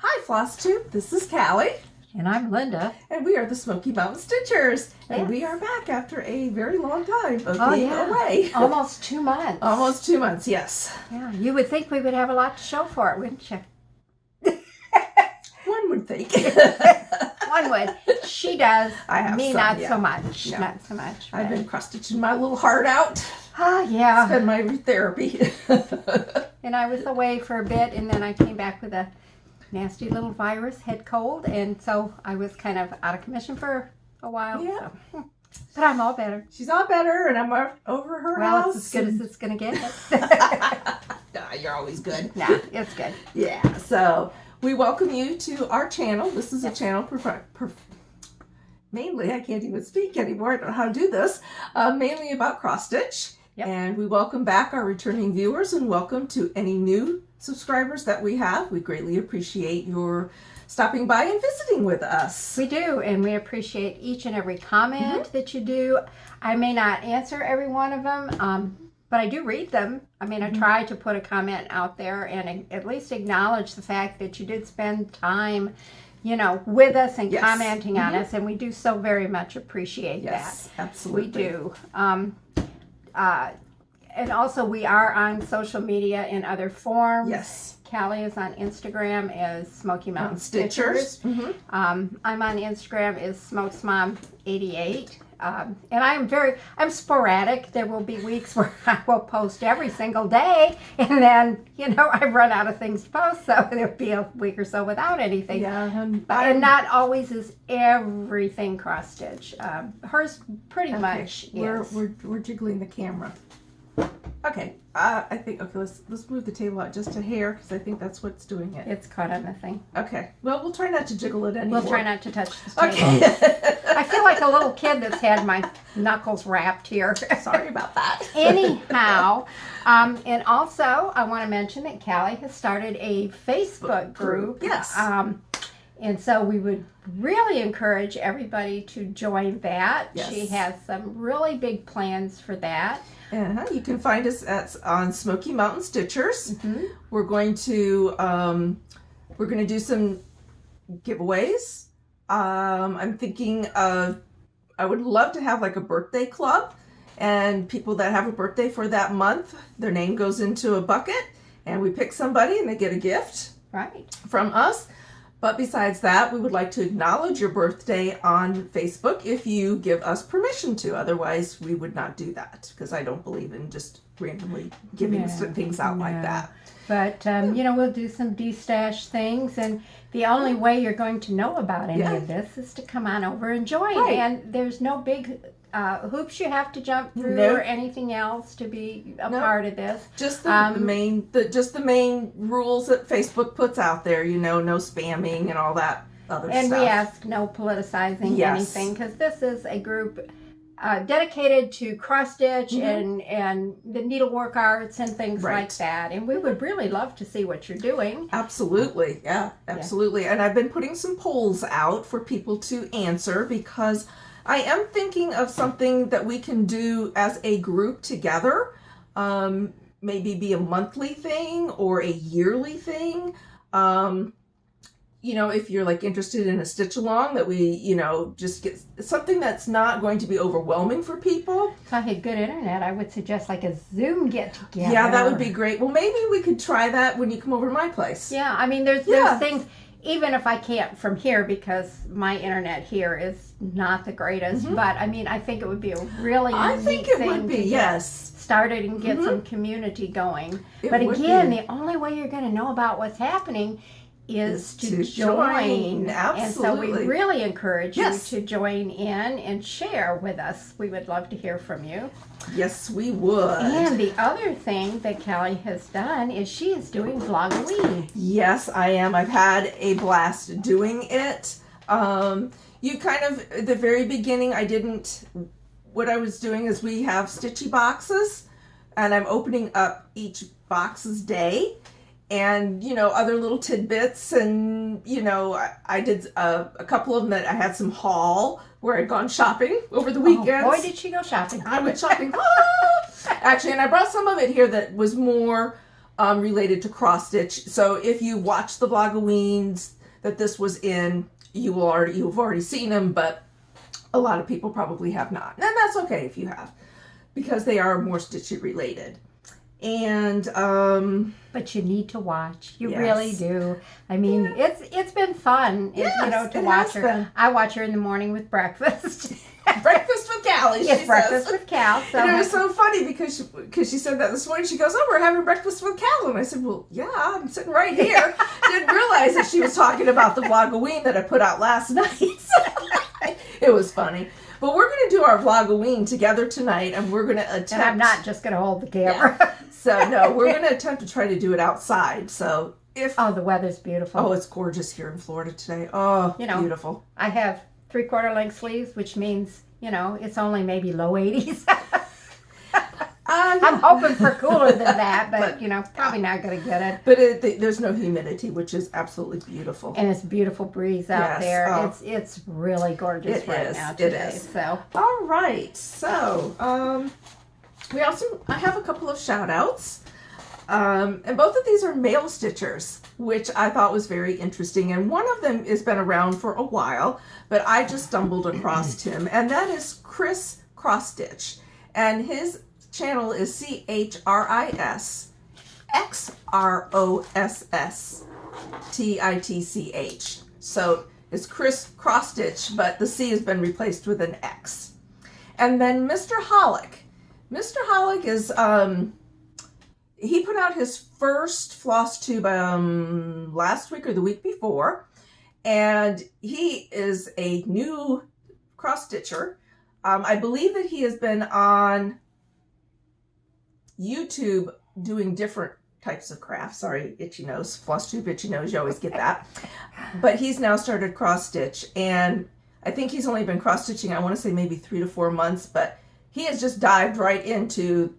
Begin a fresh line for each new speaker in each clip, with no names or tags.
Hi FlossTube, this is Callie.
And I'm Linda.
And we are the Smoky Mountain Stitchers. And
Yes.
we are back after a very long time of being away.
Almost 2 months.
Almost 2 months, yes.
Yeah, you would think we would have a lot to show for it, wouldn't you?
One would think.
One would. She does.
I have
me,
some,
not
yeah.
so much.
No.
Not so much.
I've
but-
been cross-stitching my little heart out.
Oh, yeah.
It's been my therapy.
And I was away for a bit, and then I came back with a nasty little virus, head cold, and so I was kind of out of commission for a while.
Yeah.
So. But I'm all better.
She's all better, and I'm over her
Well,
house.
it's as good as it's going to get.
Nah, you're always good.
Nah, it's good.
Yeah, so we welcome you to our channel. This is a channel mainly, I can't even speak anymore. I don't know how to do this. Mainly about cross stitch.
Yep.
And we welcome back our returning viewers and welcome to any new subscribers that we have. We greatly appreciate your stopping by and visiting with us.
We do, and we appreciate each and every comment that you do. I may not answer every one of them, but I do read them. I mean, I try to put a comment out there and at least acknowledge the fact that you did spend time, you know, with us and
Yes.
commenting on us, and we do so very much appreciate
Yes,
that.
absolutely.
We do. And also, we are on social media in other forms.
Yes.
Callie is on Instagram as Smoky Mountain
Stitchers.
Stitchers. I'm on Instagram as SmokesMom88. And I'm sporadic. There will be weeks where I will post every single day, and then, you know, I run out of things to post, so there'll be a week or so without anything.
Yeah, and
And not always is everything cross stitch. Hers pretty much is.
We're jiggling the camera. Okay, I think let's move the table out just a hair because I think that's what's doing it.
It's caught on the thing.
Okay, well we'll try not to jiggle it anymore.
We'll try not to touch the table.
Okay.
I feel like a little kid that's had my knuckles wrapped here.
Sorry about that.
Anyhow, and also I want to mention that Callie has started a Facebook group.
Yes.
And so we would really encourage everybody to join that.
Yes.
She has some really big plans for that.
You can find us on Smoky Mountain Stitchers. We're going to do some giveaways. I'm thinking of, I would love to have like a birthday club, and people that have a birthday for that month, their name goes into a bucket, and we pick somebody and they get a gift
Right.
from us. But besides that, we would like to acknowledge your birthday on Facebook if you give us permission to. Otherwise, we would not do that because I don't believe in just randomly giving things out like that.
But, you know, we'll do some de-stash things, and the only way you're going to know about any of this is to come on over and join.
Right.
And there's no big hoops you have to jump through
Nope.
or anything else to be a
Nope.
part of this.
Just the main rules that Facebook puts out there, you know, no spamming and all that other
And
stuff.
we ask no politicizing
Yes.
anything, because this is a group dedicated to cross stitch and the needlework arts and things
Right.
like that. And we would really love to see what you're doing.
Absolutely. Yeah, absolutely. And I've been putting some polls out for people to answer because I am thinking of something that we can do as a group together. Maybe be a monthly thing or a yearly thing. You know, if you're like interested in a stitch along, that we, you know, just get something that's not going to be overwhelming for people.
If I had good internet, I would suggest like a Zoom get together.
Yeah, that would be great. Well, maybe we could try that when you come over to my place.
Yeah, I mean, there's things, even if I can't from here because my internet here is not the greatest, but I mean, I think it would be a really
I
neat
think it
thing
would be,
to get
yes.
started and get some community going.
It
But
would
again,
be.
the only way you're going to know about what's happening is to
to
join.
join.
And so we
Absolutely.
really encourage
Yes.
you to join in and share with us. We would love to hear from you.
Yes, we would.
And the other thing that Callie has done is she is doing Vlogawee.
Yes, I am. I've had a blast doing it. You kind of, at the very beginning, what I was doing is we have stitchy boxes, and I'm opening up each box's day. And, you know, other little tidbits. And, you know, I did a couple of them that I had some haul where I'd gone shopping over the weekends.
Oh, boy, did she go shopping.
I went shopping. Actually, and I brought some of it here that was more related to cross stitch. So if you watch the Vlogaweens that this was in, you've already seen them, but a lot of people probably have not. And that's okay if you have, because they are more stitchy related. And
but you need to watch. You
Yes.
really do. I mean, it's been fun,
Yes,
to
it
watch
has
her.
been.
I watch her in the morning with breakfast.
breakfast with Callie,
It's
she
breakfast
says.
with Cal. So
And it was so funny because she said that this morning. She goes, "Oh, we're having breakfast with Cal." And I said, "Well, yeah, I'm sitting right here." Didn't realize that she was talking about the Vlogaween that I put out last night. It was funny. But we're going to do our Vlogaween together tonight, and we're going to attempt.
and I'm not just going to hold the camera.
Yeah. So no, we're going to attempt to try to do it outside. So if
Oh, the weather's beautiful.
it's gorgeous here in Florida today. Oh, beautiful.
I have 3/4 length sleeves, which means, it's only maybe low 80s. I'm hoping for cooler than that, but probably not going to get it.
But there's no humidity, which is absolutely beautiful.
And it's a beautiful breeze out
Yes,
there.
oh.
It's really gorgeous
It
right
is,
now
it
today.
is.
So
All right, so I have a couple of shout outs. And both of these are male stitchers, which I thought was very interesting. And one of them has been around for a while, but I just stumbled across him, and that is Chris Cross Stitch. And his channel is ChrisXrossTitch. So it's Chris Cross Stitch, but the C has been replaced with an X. And then Mr. Hollick. Mr. Hollick is he put out his first FlossTube last week or the week before, and he is a new cross stitcher. I believe that he has been on YouTube doing different types of crafts. Sorry, itchy nose. FlossTube, itchy nose, you always get that. But he's now started cross stitch, and I think he's only been cross stitching, I want to say maybe 3 to 4 months, but he has just dived right into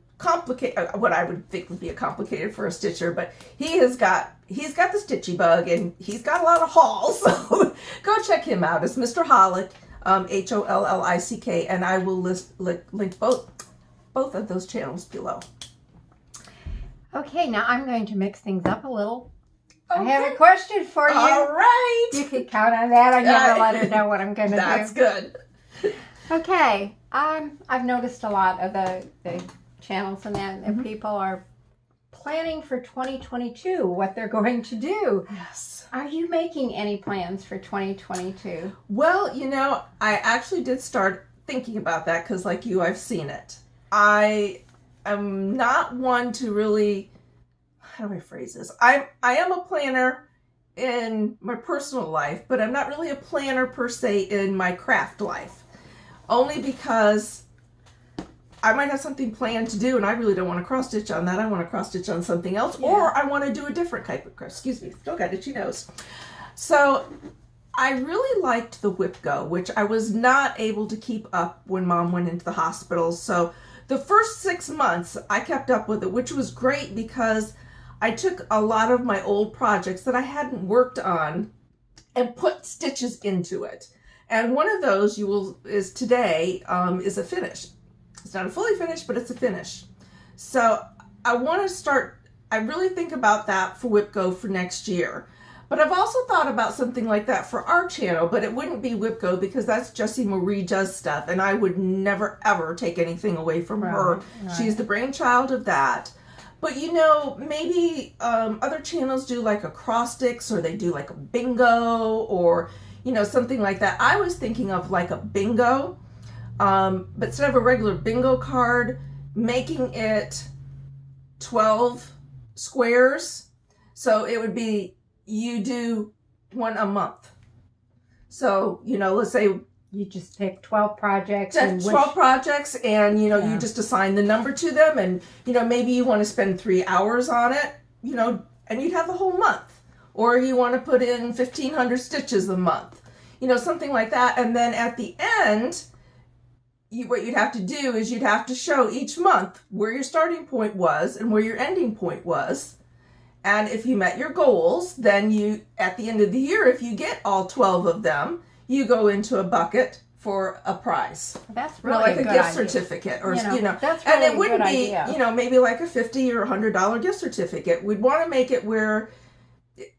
what I would think would be a complicated for a stitcher, but he's got the stitchy bug, and he's got a lot of hauls. So go check him out. It's Mr. Hollick, Hollick, and I will link both of those channels below.
okay, now I'm going to mix things up a little.
Okay.
I have a question for you.
All right.
You can count on that. I never let her know what I'm going to do.
That's good.
Okay. I've noticed a lot of the channels and that, and people are planning for 2022, what they're going to do.
Yes.
Are you making any plans for 2022?
Well, I actually did start thinking about that because, like you, I've seen it. I am not one to really, how do I phrase this? I am a planner in my personal life, but I'm not really a planner per se in my craft life. Only because I might have something planned to do, and I really don't want to cross stitch on that. I want to cross stitch on something else, or I want to do a different type of cross. Excuse me, still got itchy nose. So I really liked the Whip Go, which I was not able to keep up when Mom went into the hospital. So the first 6 months I kept up with it, which was great because I took a lot of my old projects that I hadn't worked on and put stitches into it. And one of those is today is a finish. It's not a fully finished, but it's a finish. So I really think about that for Whip Go for next year. But I've also thought about something like that for our channel, but it wouldn't be Whip Go because that's Jessie Marie does stuff, and I would never ever take anything away from her.
Right.
She's the brainchild of that. But maybe other channels do like a cross sticks, or they do like a bingo, or something like that. I was thinking of like a bingo. But instead of a regular bingo card, making it 12 squares. So it would be, you do one a month. So, let's say
You just pick 12 projects.
that's 12 projects, and, you just assign the number to them, and, maybe you want to spend 3 hours on it, and you'd have the whole month. Or you want to put in 1,500 stitches a month, something like that. And then at the end, what you'd have to do is you'd have to show each month where your starting point was and where your ending point was. And if you met your goals, then at the end of the year, if you get all 12 of them, you go into a bucket for a prize.
That's
You know,
really
like
a
a
good
gift
idea.
certificate, or
You know,
you know,
that's
and
really
it
a
wouldn't
good
be,
idea.
you know, maybe like a $50 or $100 gift certificate. We'd want to make it where,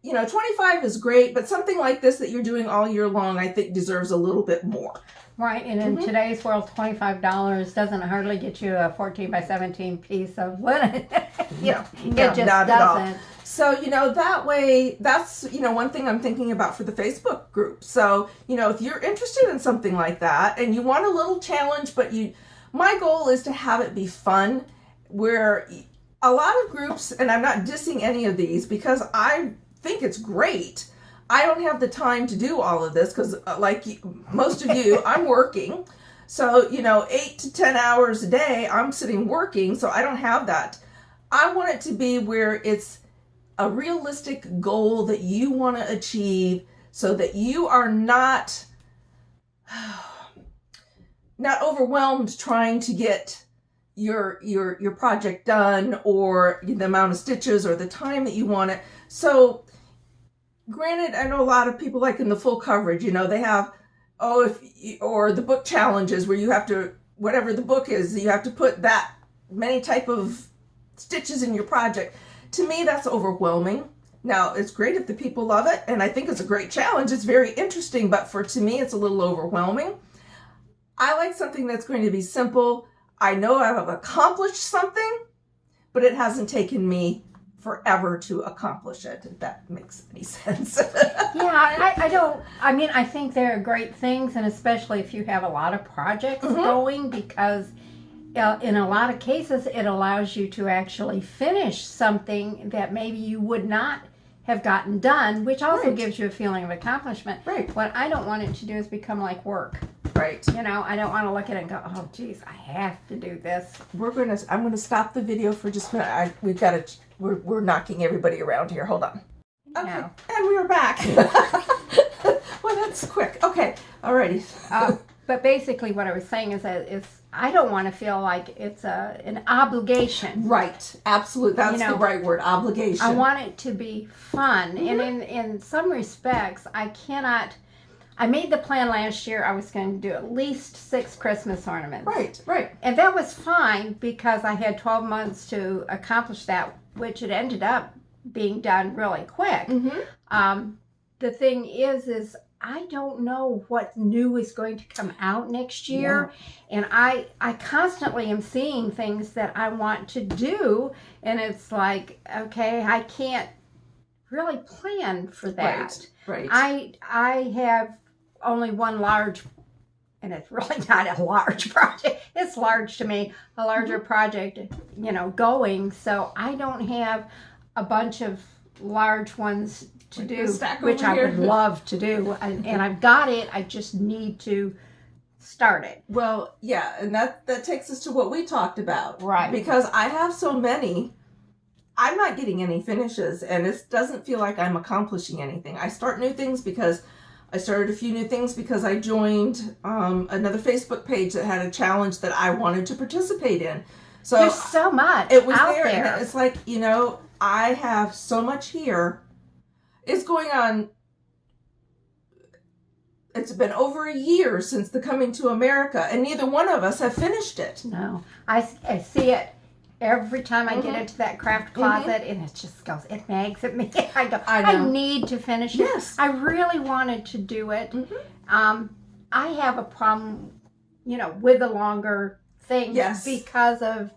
you know, 25 is great, but something like this that you're doing all year long, I think deserves a little bit more.
Right, and in today's world, $25 doesn't hardly get you a 14 by 17 piece of linen.
No,
It just
not at all.
doesn't.
So, you know, that way, that's, you know, one thing I'm thinking about for the Facebook group. So, you know, if you're interested in something like that and you want a little challenge, but my goal is to have it be fun, where a lot of groups, and I'm not dissing any of these because I think it's great. I don't have the time to do all of this because, like most of you, I'm working. So, you know, 8 to 10 hours a day, I'm sitting working, so I don't have that. I want it to be where it's a realistic goal that you want to achieve, so that you are not overwhelmed trying to get your project done, or the amount of stitches or the time that you want it. So granted, I know a lot of people, like in the full coverage, you know, they have, or the book challenges where you have to, whatever the book is, you have to put that many type of stitches in your project. To me, that's overwhelming. Now, it's great if the people love it, and I think it's a great challenge. It's very interesting, but to me, it's a little overwhelming. I like something that's going to be simple. I know I've accomplished something, but it hasn't taken me forever to accomplish it, if that makes any sense.
Yeah, I think they're great things, and especially if you have a lot of projects going, because in a lot of cases it allows you to actually finish something that maybe you would not have gotten done, which also gives you a feeling of accomplishment.
Right.
What I don't want it to do is become like work.
Right.
You know, I don't want to look at it and go, oh, geez, I have to do this.
I'm gonna stop the video for just a minute. We're knocking everybody around here. Hold on. Okay,
No.
and we are back. Well, that's quick. Okay, alrighty.
But basically, what I was saying is that I don't want to feel like it's an obligation.
Right, absolutely. That's the right word, obligation.
I want it to be fun, and in some respects, I made the plan last year. I was going to do at least 6 Christmas ornaments.
Right.
And that was fine because I had 12 months to accomplish that, which it ended up being done really quick. The thing is I don't know what new is going to come out next year. Yeah. And I constantly am seeing things that I want to do. And it's like, okay, I can't really plan for that.
Right.
I have only one large, and it's really not a large project. It's large to me, a larger project, going. So I don't have a bunch of large ones to do, which I would love to do. And I've got it. I just need to start it.
Well, yeah, and that takes us to what we talked about.
Right.
Because I have so many, I'm not getting any finishes, and it doesn't feel like I'm accomplishing anything. I start new things because I started a few new things because I joined another Facebook page that had a challenge that I wanted to participate in. So
there's so much
it was
out
there.
there.
And it's like, I have so much here. It's going on. It's been over a year since the Coming to America, and neither one of us have finished it.
No, I see it every time I get into that craft closet, and it just goes, it nags at me. I go, I need to finish it.
Yes.
I really wanted to do it. I have a problem, with the longer things because of,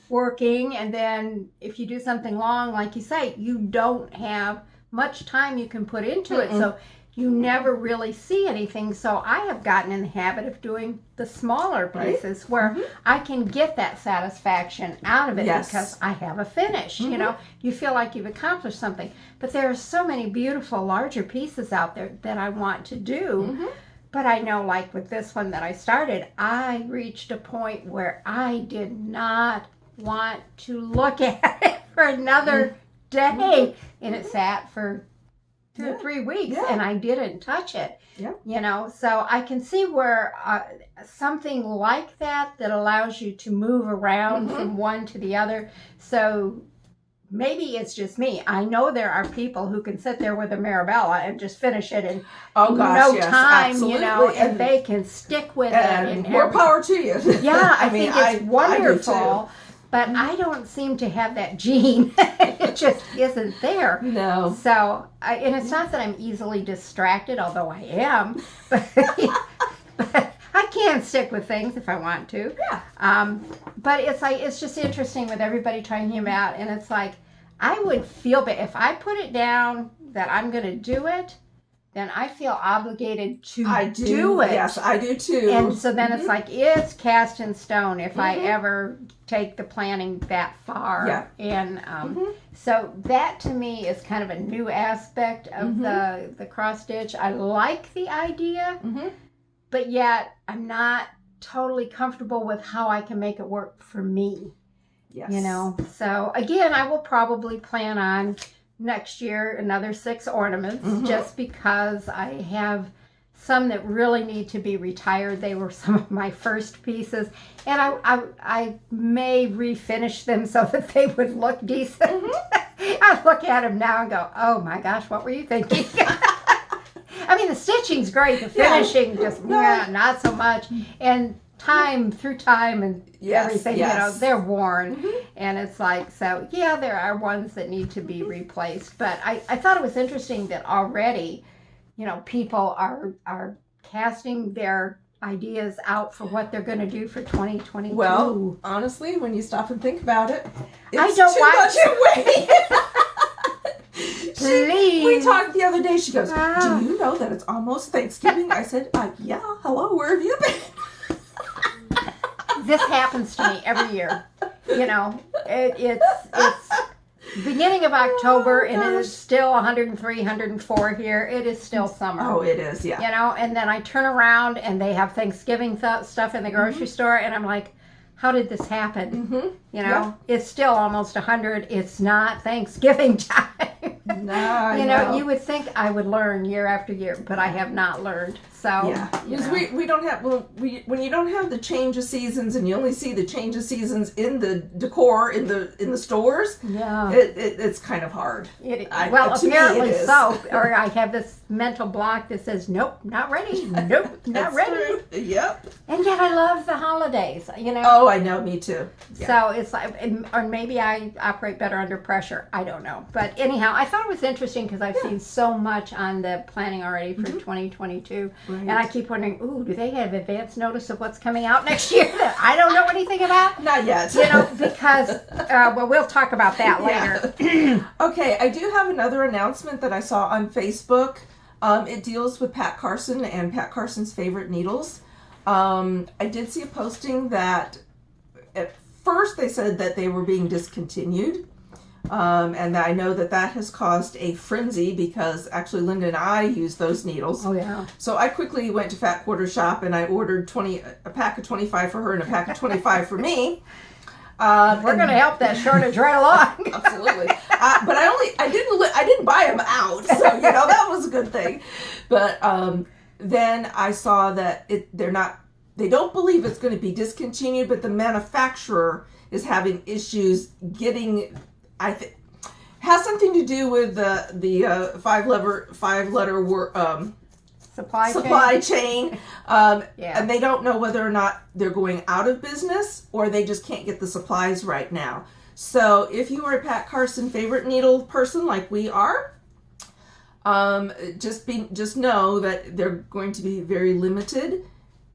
working, and then if you do something long, like you say, you don't have much time you can put into it, so you never really see anything. So I have gotten in the habit of doing the smaller pieces where I can get that satisfaction out of it because I have a finish. You feel like you've accomplished something. But there are so many beautiful larger pieces out there that I want to do. But I know, like with this one that I started, I reached a point where I did not want to look at it for another day. And it sat for 2 or 3 weeks, and I didn't touch it. So I can see where something like that allows you to move around from one to the other. So maybe it's just me. I know there are people who can sit there with a Marabella and just finish it in
Oh gosh,
no
yes,
time,
absolutely.
you know, and they can stick with it.
And more power to you.
Yeah, I think it's wonderful.
I do too.
But I don't seem to have that gene. It just isn't there.
No.
So, and it's not that I'm easily distracted, although I am. But, but I can stick with things if I want to.
Yeah.
But it's just interesting with everybody talking about, and it's like, I would feel bad if I put it down that I'm going to do it. Then I feel obligated to do it.
Yes, I do too.
And so then it's like, it's cast in stone if I ever take the planning that far.
Yeah.
And so that to me is kind of a new aspect of the cross stitch. I like the idea, but yet I'm not totally comfortable with how I can make it work for me.
Yes.
You know, so again, I will probably plan on next year another 6 ornaments just because I have some that really need to be retired. They were some of my first pieces, and I may refinish them so that they would look decent. I look at them now and go, oh my gosh, what were you thinking? I mean, the stitching's great, the finishing just not so much, and through time and everything, you know, they're worn. And it's like, so yeah, there are ones that need to be replaced. But I thought it was interesting that already, you know, people are casting their ideas out for what they're going to do for 2022.
Well, honestly, when you stop and think about it, it's
I don't
too much away.
Please.
We talked the other day. She goes, do you know that it's almost Thanksgiving? I said, yeah, hello, where have you been?
This happens to me every year. You know, it's beginning of October, and it is still 103, 104 here. It is still summer.
Oh, it is, yeah.
You know, and then I turn around and they have Thanksgiving stuff in the grocery store, and I'm like, how did this happen? You know, it's still almost 100. It's not Thanksgiving time.
No,
you know, you would think I would learn year after year, but I have not learned. So
because we don't have when you don't have the change of seasons and you only see the change of seasons in the decor in the stores, it's kind of hard.
Apparently so. Or I have this mental block that says, nope, not ready. Nope, not ready.
True. Yep.
And yet I love the holidays. You know.
Oh, I know, me too. Yeah.
So it's like, or maybe I operate better under pressure. I don't know. But anyhow, I thought it was interesting because I've seen so much on the planning already for 2022. Right. And I keep wondering, ooh, do they have advance notice of what's coming out next year that I don't know anything about?
Not yet.
You know, because, well, we'll talk about that later.
Okay, I do have another announcement that I saw on Facebook. It deals with Pat Carson and Pat Carson's favorite needles. I did see a posting that at first they said that they were being discontinued. And I know that has caused a frenzy because actually Linda and I use those needles.
Oh, yeah.
So I quickly went to Fat Quarter Shop and I ordered a pack of 25 for her and a pack of 25 for me.
We're going to help that shortage right along.
Absolutely. But I didn't buy them out. So, you know, that was a good thing. But then I saw that they don't believe it's going to be discontinued, but the manufacturer is having issues getting, has something to do with the five-letter word supply chain. And they don't know whether or not they're going out of business or they just can't get the supplies right now. So if you are a Pat Carson favorite needle person like we are, just know that they're going to be very limited.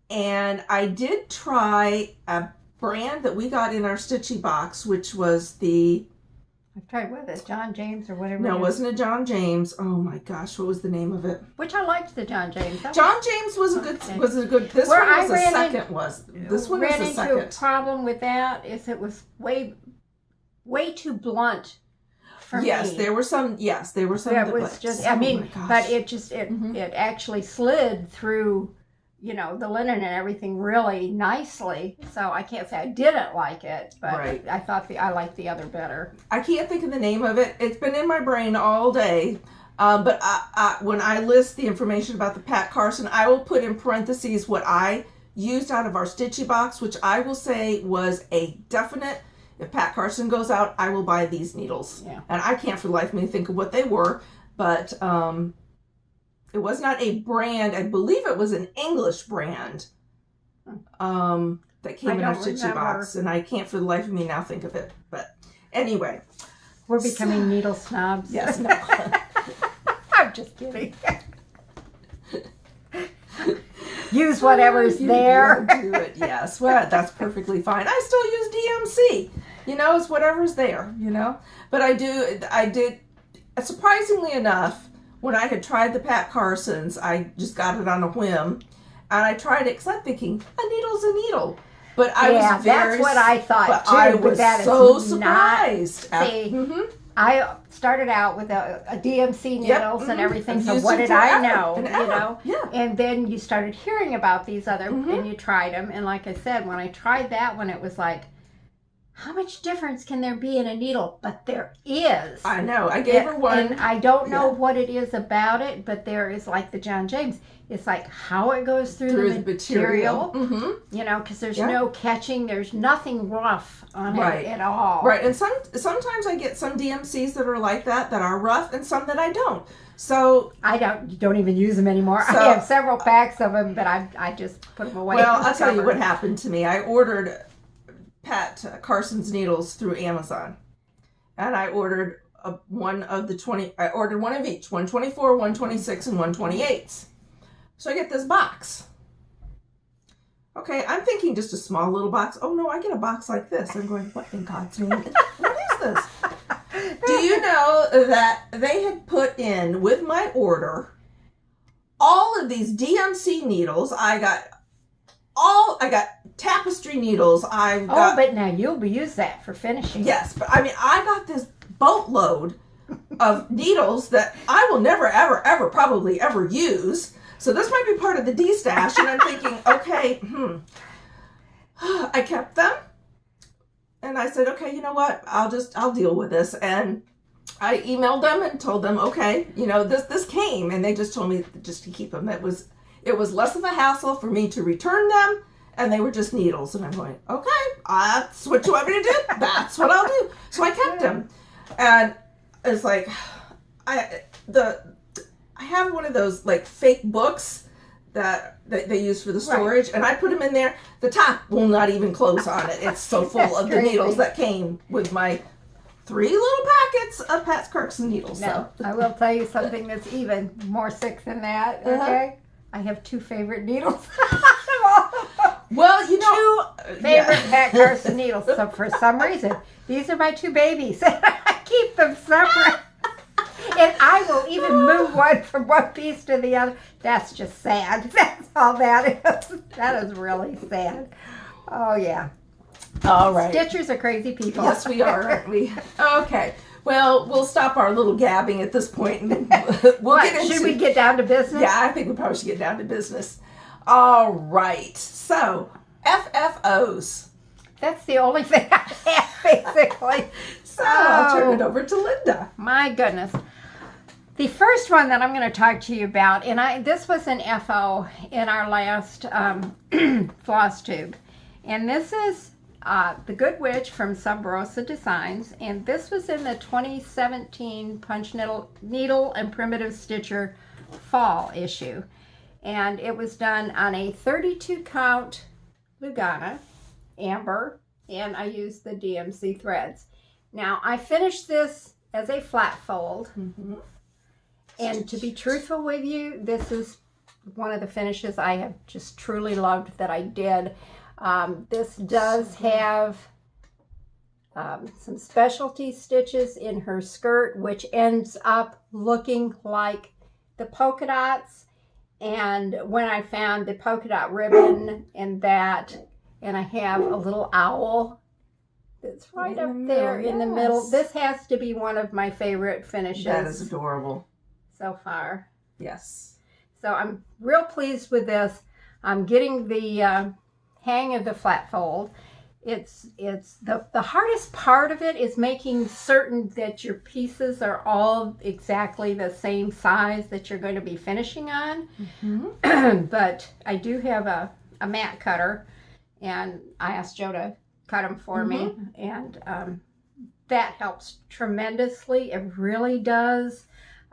And I did try a brand that we got in our Stitchy box, which was
I've tried with it, John James or whatever.
No, it wasn't a John James. Oh my gosh, what was the name of it?
Which I liked the John James.
John James was a good. This one was the second. This one was the second.
Ran into a problem with that is it was way too blunt for me.
There were some. Yes, there were some.
It was just. I mean, but it actually slid through, you know, the linen and everything really nicely. So I can't say I didn't like it, but I thought I liked the other better.
I can't think of the name of it. It's been in my brain all day. But when I list the information about the Pat Carson, I will put in parentheses what I used out of our Stitchy box, which I will say was a definite if Pat Carson goes out, I will buy these needles.
Yeah.
And I can't for the life of me think of what they were, but it was not a brand. I believe it was an English brand that came in a Stitchy box, and I can't for the life of me now think of it. But anyway.
We're becoming needle snobs.
Yes, no.
I'm just kidding. Use whatever's there.
Do it, yes. Well, that's perfectly fine. I still use DMC. It's whatever's there, But I did, surprisingly enough, when I had tried the Pat Carsons, I just got it on a whim. And I tried it because I'm thinking, a needle's a needle. But I was
that's what I thought
but
too.
I was
that
so
is
surprised.
Not, I started out with a DMC needles and everything. So what did I know?
Yeah.
And then you started hearing about these other, and you tried them. And like I said, when I tried that one, it was like, how much difference can there be in a needle? But there is.
I know. I gave her one.
And I don't know what it is about it, but there is, like the John James, it's like how it goes through the material. Because there's no catching. There's nothing rough on it at all.
Right. And sometimes I get some DMCs that are like that are rough, and some that I don't. So
I don't even use them anymore.
So,
I have several packs of them, but I just put them away.
Well, I'll tell you what happened to me. I ordered Pat Carson's needles through Amazon, and I ordered one of the 20. I ordered one of each, 124, 126, and 128. So I get this box. Okay, I'm thinking just a small little box. Oh no, I get a box like this. I'm going, what in God's name? What is this? Do you know that they had put in with my order all of these DMC needles? I got tapestry needles.
But now you'll use that for finishing.
Yes, but I mean, I got this boatload of needles that I will never, ever, ever, probably ever use. So this might be part of the D-stash, and I'm thinking, okay, I kept them, and I said, okay, you know what? I'll deal with this, and I emailed them and told them, okay, this came, and they just told me just to keep them. It was less of a hassle for me to return them, and they were just needles, and I'm going, okay, that's what you want me to do. That's what I'll do. So I kept them, and it's like I have one of those like fake books that they use for the storage, and I put them in there. The top will not even close on it. It's so full of the needles that came with my 3 little packets of Pat Carson needles.
No, I will tell you something that's even more sick than that. Okay, I have 2 favorite needles.
Well,
2 favorite Pat Carson needles. So for some reason, these are my 2 babies. I keep them separate. And I will even move one from one piece to the other. That's just sad. That's all that is. That is really sad. Oh, yeah.
All right.
Stitchers are crazy people.
Yes, we are, aren't we? Okay. Well, we'll stop our little gabbing at this point, and we'll get into...
Should we get down to business?
Yeah, I think we probably should get down to business. All right. So, FFOs.
That's the only thing I have, basically.
So, I'll turn it over to Linda.
My goodness. The first one that I'm going to talk to you about, and this was an FO in our last FlossTube, and this is The Good Witch from Sub Rosa Designs, and this was in the 2017 Punch Needle and Primitive Stitcher fall issue, and it was done on a 32 count Lugana amber, and I used the DMC threads. Now I finished this as a flat fold. And to be truthful with you, this is one of the finishes I have just truly loved that I did. This does have some specialty stitches in her skirt, which ends up looking like the polka dots. And when I found the polka dot ribbon and that, and I have a little owl that's right up there in the middle. This has to be one of my favorite finishes.
That is adorable.
So far.
Yes.
So I'm real pleased with this. I'm getting the hang of the flat fold. It's the hardest part of it is making certain that your pieces are all exactly the same size that you're going to be finishing on. But I do have a mat cutter, and I asked Joe to cut them for me, and that helps tremendously. It really does.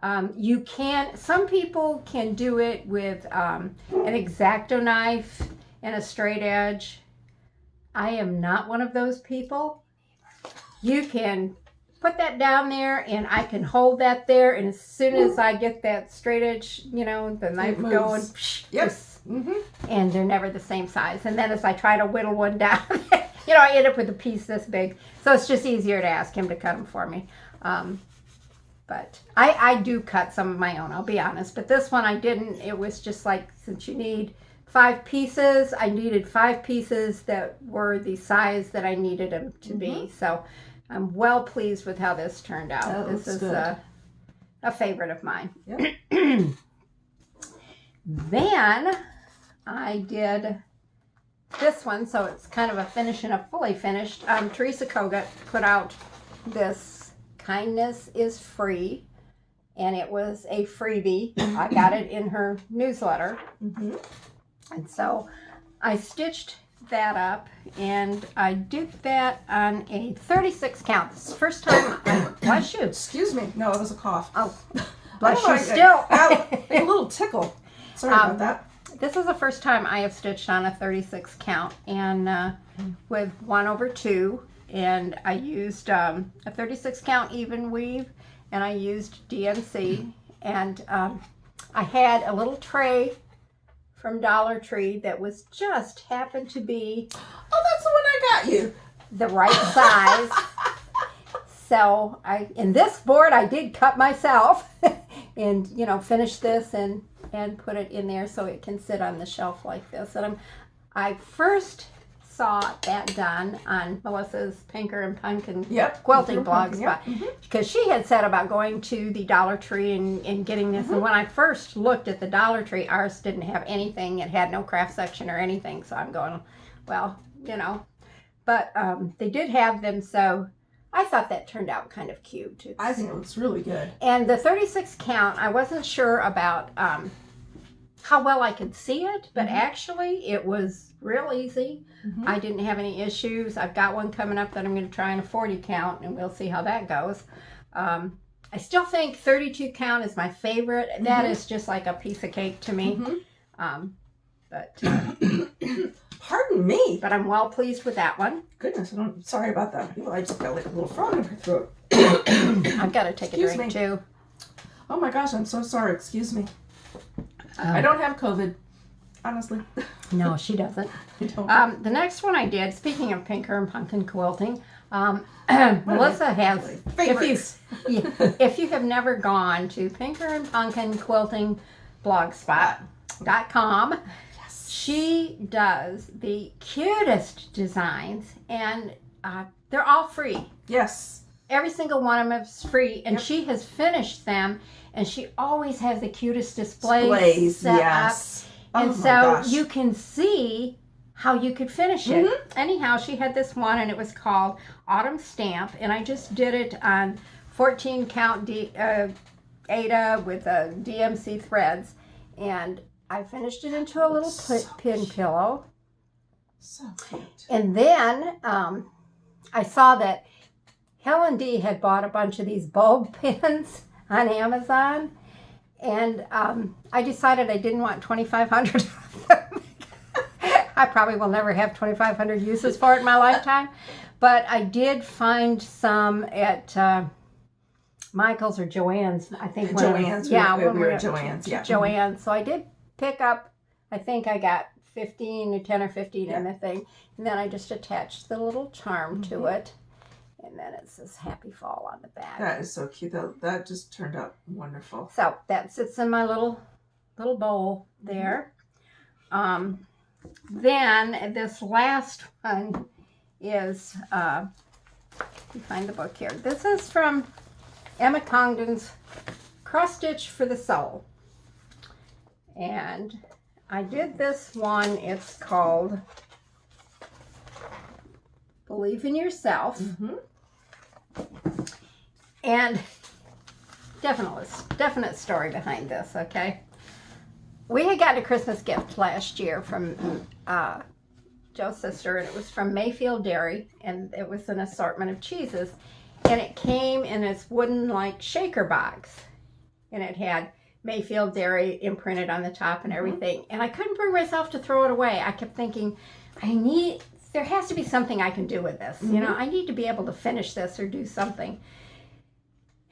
Some people can do it with an X-Acto knife and a straight edge. I am not one of those people. You can put that down there and I can hold that there, and as soon as I get that straight edge, you know, the knife going,
yes,
and they're never the same size. And then as I try to whittle one down, you know, I end up with a piece this big. So it's just easier to ask him to cut them for me. But I do cut some of my own, I'll be honest. But this one I didn't. It was just like, since you need 5 pieces, I needed 5 pieces that were the size that I needed them to be. So I'm well pleased with how this turned out. This is a favorite of mine.
Yep.
Then I did this one, so it's kind of a finish and a fully finished. Teresal Kogut put out this Kindness is Free, and it was a freebie. I got it in her newsletter. And so I stitched that up, and I did that on a 36 count. This is the first time bless you.
Excuse me. No, it was a cough.
Oh, bless you still.
A little tickle. Sorry about that.
This is the first time I have stitched on a 36 count, and with 1/2, and I used a 36 count even weave, and I used DMC, and I had a little tray from Dollar Tree that was just happened to be
That's the one I got you.
the right size. So in this board I did cut myself and, you know, finish this and put it in there so it can sit on the shelf like this. And I first saw that done on Melissa's Pinker and Pumpkin quilting blog spot, because she had said about going to the Dollar Tree and getting this. And when I first looked at the Dollar Tree, ours didn't have anything. It had no craft section or anything. So I'm going, well, you know, but they did have them. So I thought that turned out kind of cute.
I think it looks really good.
And the 36 count, I wasn't sure about how well I could see it, but actually it was real easy. I didn't have any issues. I've got one coming up that I'm going to try in a 40 count, and we'll see how that goes. I still think 32 count is my favorite. That is just like a piece of cake to me. But
pardon me.
But I'm well pleased with that one.
Goodness, sorry about that. I just got like a little frog in my throat.
I've got to take a drink too.
Oh my gosh, I'm so sorry. Excuse me. I don't have COVID, honestly.
No, she doesn't.
I don't.
The next one I did, speaking of Pinker and Pumpkin quilting, Melissa has, if you have never gone to Pinker and Pumpkin Quilting blogspot.com, she does the cutest designs, and they're all free.
Yes.
Every single one of them is free, and she has finished them, and she always has the cutest displays set up. And so you can see how you could finish it. Anyhow, she had this one, and it was called Autumn Stamp, and I just did it on 14 count Ada with DMC threads, and I finished it into a little pin pillow.
So cute.
And then I saw that Helen D had bought a bunch of these bulb pins on Amazon, and I decided I didn't want 2,500 of them. I probably will never have 2,500 uses for it in my lifetime, but I did find some at Michael's or Joann's, I think.
Joann's. We were at Joann's. Yeah.
Joann's. So I did pick up, I think I got 10 or 15 in the thing, and then I just attached the little charm to it. And then it says Happy Fall on the back.
That is so cute. That just turned out wonderful.
So that sits in my little bowl there. Then this last one is, you find the book here. This is from Emma Congdon's Cross Stitch for the Soul. And I did this one. It's called Believe in Yourself. And definite story behind this, okay? We had gotten a Christmas gift last year from Joe's sister, and it was from Mayfield Dairy, and it was an assortment of cheeses, and it came in this wooden like shaker box, and it had Mayfield Dairy imprinted on the top and everything, and I couldn't bring myself to throw it away. I kept thinking, there has to be something I can do with this. You know, I need to be able to finish this or do something.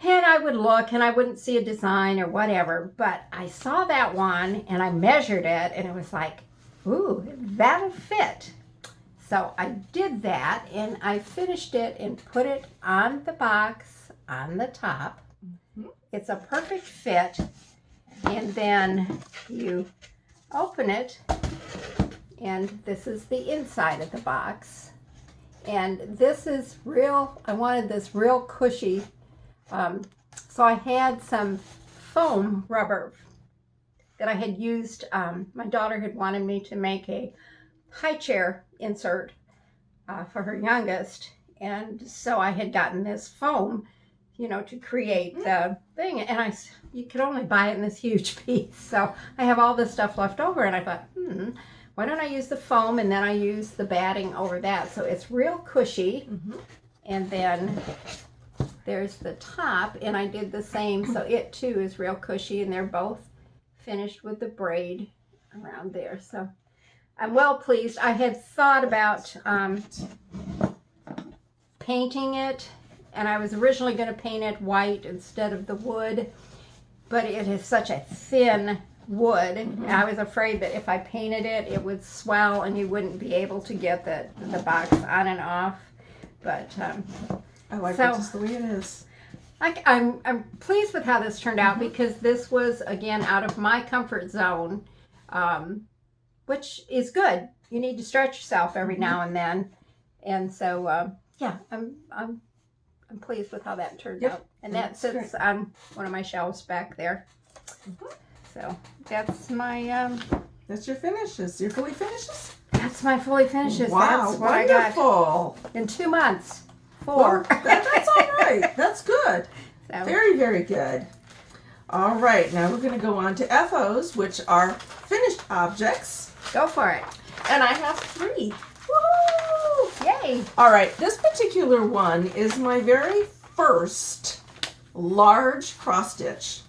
And I would look and I wouldn't see a design or whatever, but I saw that one and I measured it and it was like, ooh, that'll fit. So I did that and I finished it and put it on the box on the top. It's a perfect fit. And then you open it, and this is the inside of the box. And this is real, I wanted this real cushy. So I had some foam rubber that I had used. My daughter had wanted me to make a high chair insert for her youngest. And so I had gotten this foam, you know, to create the thing. And you could only buy it in this huge piece. So I have all this stuff left over. And I thought, why don't I use the foam? And then I use the batting over that. So it's real cushy. And then there's the top, and I did the same, so it too is real cushy, and they're both finished with the braid around there. So I'm well pleased. I had thought about painting it, and I was originally going to paint it white instead of the wood, but it is such a thin wood. I was afraid that if I painted it, it would swell and you wouldn't be able to get the box on and off. But
I like it just the way it is.
I'm pleased with how this turned out because this was, again, out of my comfort zone, which is good. You need to stretch yourself every now and then. And so, yeah, I'm pleased with how that turned out. And that sits on one of my shelves back there. So that's my...
That's your finishes, your fully finishes?
That's my fully finishes.
Wow,
that's what
wonderful.
I got in 2 months. 4.
Well, that's all right. That's good.
So.
Very, very good. All right, now we're going to go on to FOs, which are finished objects.
Go for it.
And I have 3. Woo!
Yay.
All right, this particular one is my very first large cross stitch.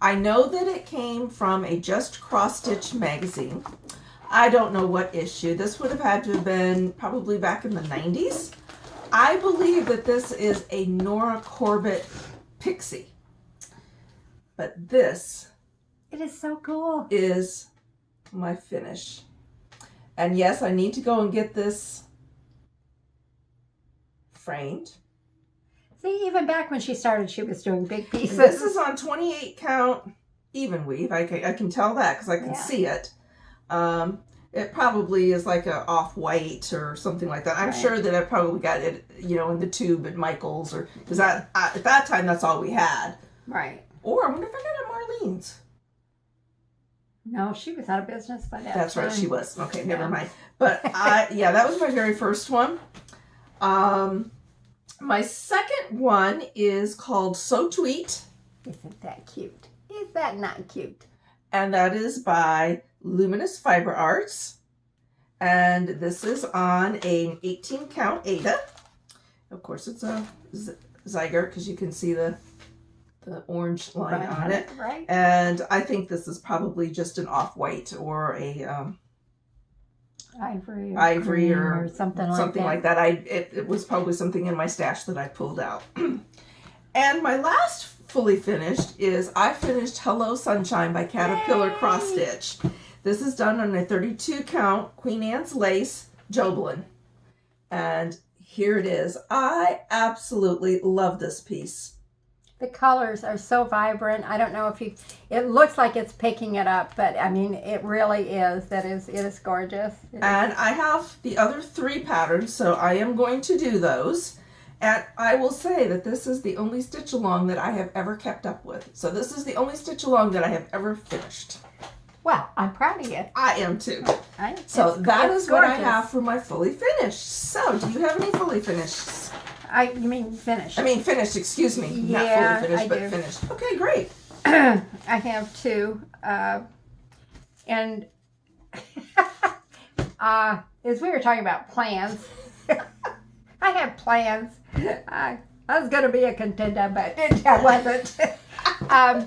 I know that it came from a Just Cross Stitch magazine. I don't know what issue. This would have had to have been probably back in the 90s. I believe that this is a Nora Corbett Pixie. But this
It is so cool.
is my finish. And yes, I need to go and get this framed.
See, even back when she started, she was doing big pieces.
This is on 28 count even weave. I can tell that because I can see it. It probably is like a off-white or something like that. I'm sure that I probably got it, you know, in the tube at Michael's, or because at that time that's all we had.
Right.
Or I wonder if I got it at Marlene's.
No, she was out of business by that
That's
time.
right, she was. Okay, never mind. But yeah, that was my very first one. My second one is called So Tweet.
Isn't that cute? Is that not cute?
And that is by Luminous Fiber Arts. And this is on an 18 count Ada. Of course, it's a Zyger because you can see the orange line on it.
Right.
And I think this is probably just an off-white or a ivory or something like that. It was probably something in my stash that I pulled out. And my last fully finished is I finished Hello Sunshine by Caterpillar Cross Stitch. This is done on a 32 count Queen Anne's lace Joblin. And here it is. I absolutely love this piece.
The colors are so vibrant. I don't know if it looks like it's picking it up, but I mean, it really is. It is gorgeous.
And I have the other 3 patterns, so I am going to do those. And I will say that this is the only stitch along that I have ever kept up with. So this is the only stitch along that I have ever finished.
Well, I'm proud of you.
I am too. So that is what I have for my fully finished. So do you have any fully finished?
You mean finished?
I mean finished, excuse me.
Yeah,
not fully finished,
I
but
do.
finished. Okay, great.
I have 2. And is we were talking about plans. I have plans. I was going to be a contender, but I wasn't. I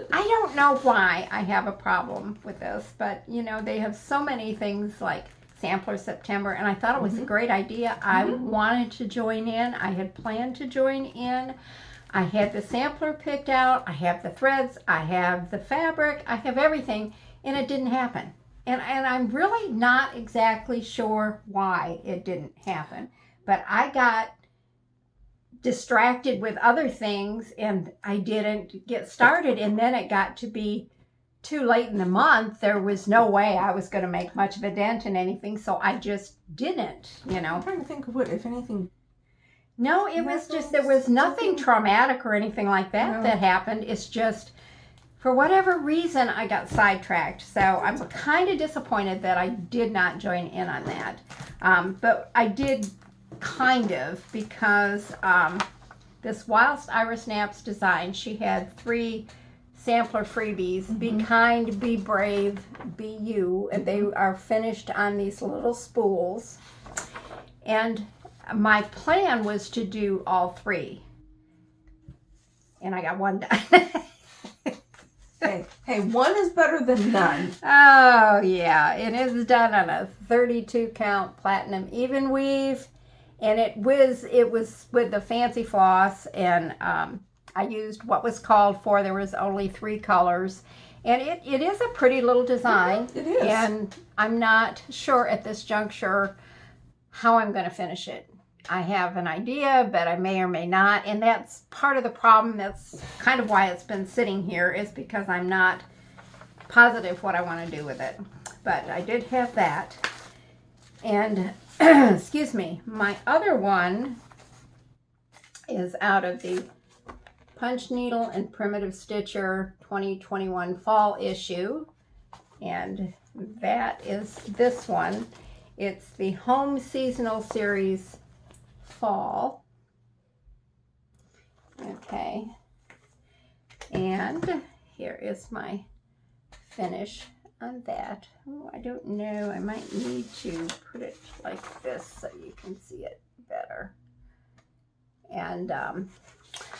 don't know why I have a problem with this, but you know, they have so many things like Sampler September, and I thought it was a great idea. I wanted to join in. I had planned to join in. I had the sampler picked out. I have the threads. I have the fabric. I have everything, and it didn't happen. And I'm really not exactly sure why it didn't happen, but I got distracted with other things and I didn't get started, and then it got to be too late in the month. There was no way I was going to make much of a dent in anything, so I just didn't, you know.
I'm trying to think of what, if anything.
No, it was just, there was nothing traumatic or anything like that that happened. It's just, for whatever reason, I got sidetracked. So I'm kind of disappointed that I did not join in on that. But I did kind of, because this Whilst Iris Knapp's design, she had 3 sampler freebies: Be Kind, Be Brave, Be You, and they are finished on these little spools. And my plan was to do all 3, and I got 1 done.
Hey, 1 is better than none.
Oh yeah, it is done on a 32 count platinum even weave, and it was with the fancy floss, and I used what was called for. There was only 3 colors, and it is a pretty little design.
It is,
and I'm not sure at this juncture how I'm going to finish it. I have an idea, but I may or may not, and that's part of the problem. That's kind of why it's been sitting here, is because I'm not positive what I want to do with it. But I did have that, and excuse me, my other one is out of the Punch Needle and Primitive Stitcher 2021 fall issue, and that is this one. It's the Home Seasonal Series Fall. Okay, and here is my finish on that. Oh, I don't know, I might need to put it like this so you can see it better. And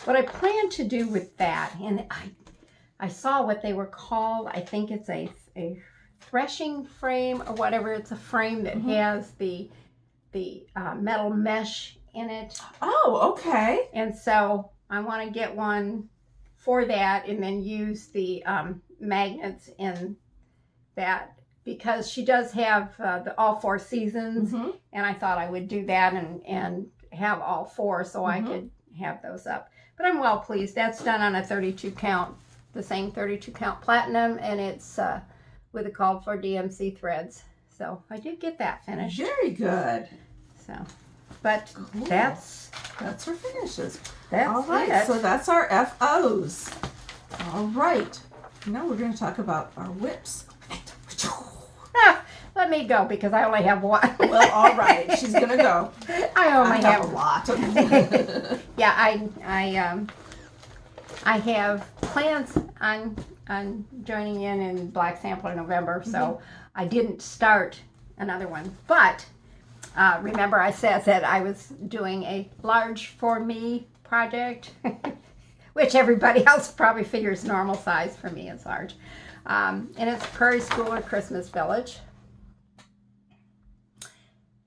what I plan to do with that, and I saw what they were called. I think it's a threshing frame or whatever. It's a frame that has the metal mesh in it.
Oh, okay.
And so I want to get one for that, and then use the magnets in that, because she does have the all 4 seasons, and I thought I would do that and have all 4 so I could have those up. But I'm well pleased. That's done on a 32 count, the same 32 count platinum, and it's with the called for DMC threads. So I did get that finished.
Very good.
So, but
Cool.
that's
her finishes.
That's
all right.
it.
So that's our FOs. All right. Now we're going to talk about our whips.
Let me go, because I only have one.
Well, all right. She's going to go.
I only
I have a lot.
Yeah, I have plans on joining in Black Sampler November, so I didn't start another one. But remember, I said that I was doing a large for me project, which everybody else probably figures normal size. For me, it's large. And it's Prairie School or Christmas Village.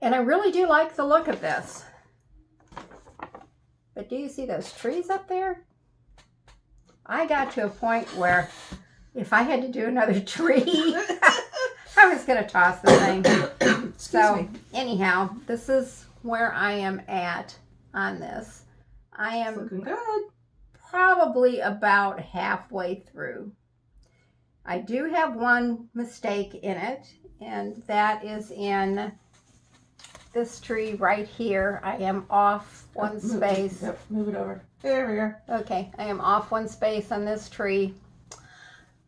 And I really do like the look of this. But do you see those trees up there? I got to a point where if I had to do another tree, I was going to toss the thing. So anyhow, this is where I am at on this. I am
looking good.
Probably about halfway through. I do have one mistake in it, and that is in this tree right here. I am off one space.
Yep, move it over. There we go.
Okay, I am off one space on this tree.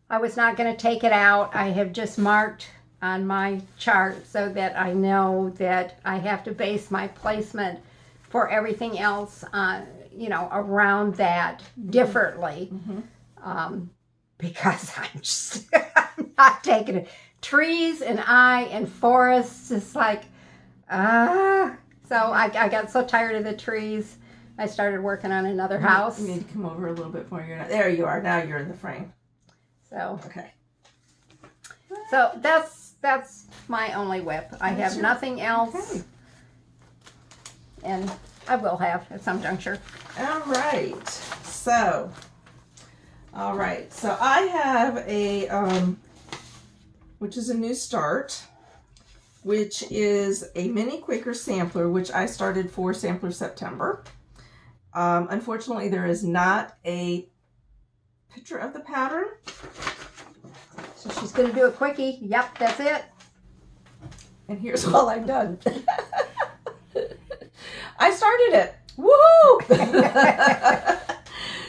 I was not going to take it out. I have just marked on my chart so that I know that I have to base my placement for everything else you know, around that differently. Because I'm just I'm not taking it. trees and forests. It's like, So I got so tired of the trees. I started working on another house.
You need to come over a little bit more. There you are. Now you're in the frame.
So
okay.
So that's my only whip. I have nothing else.
Okay.
And I will have at some juncture.
All right. So I have a which is a new start, which is a mini Quaker sampler, which I started for Sampler September. Unfortunately, there is not a picture of the pattern.
So she's going to do a quickie. Yep, that's it.
And here's all I've done. I started it. Woohoo!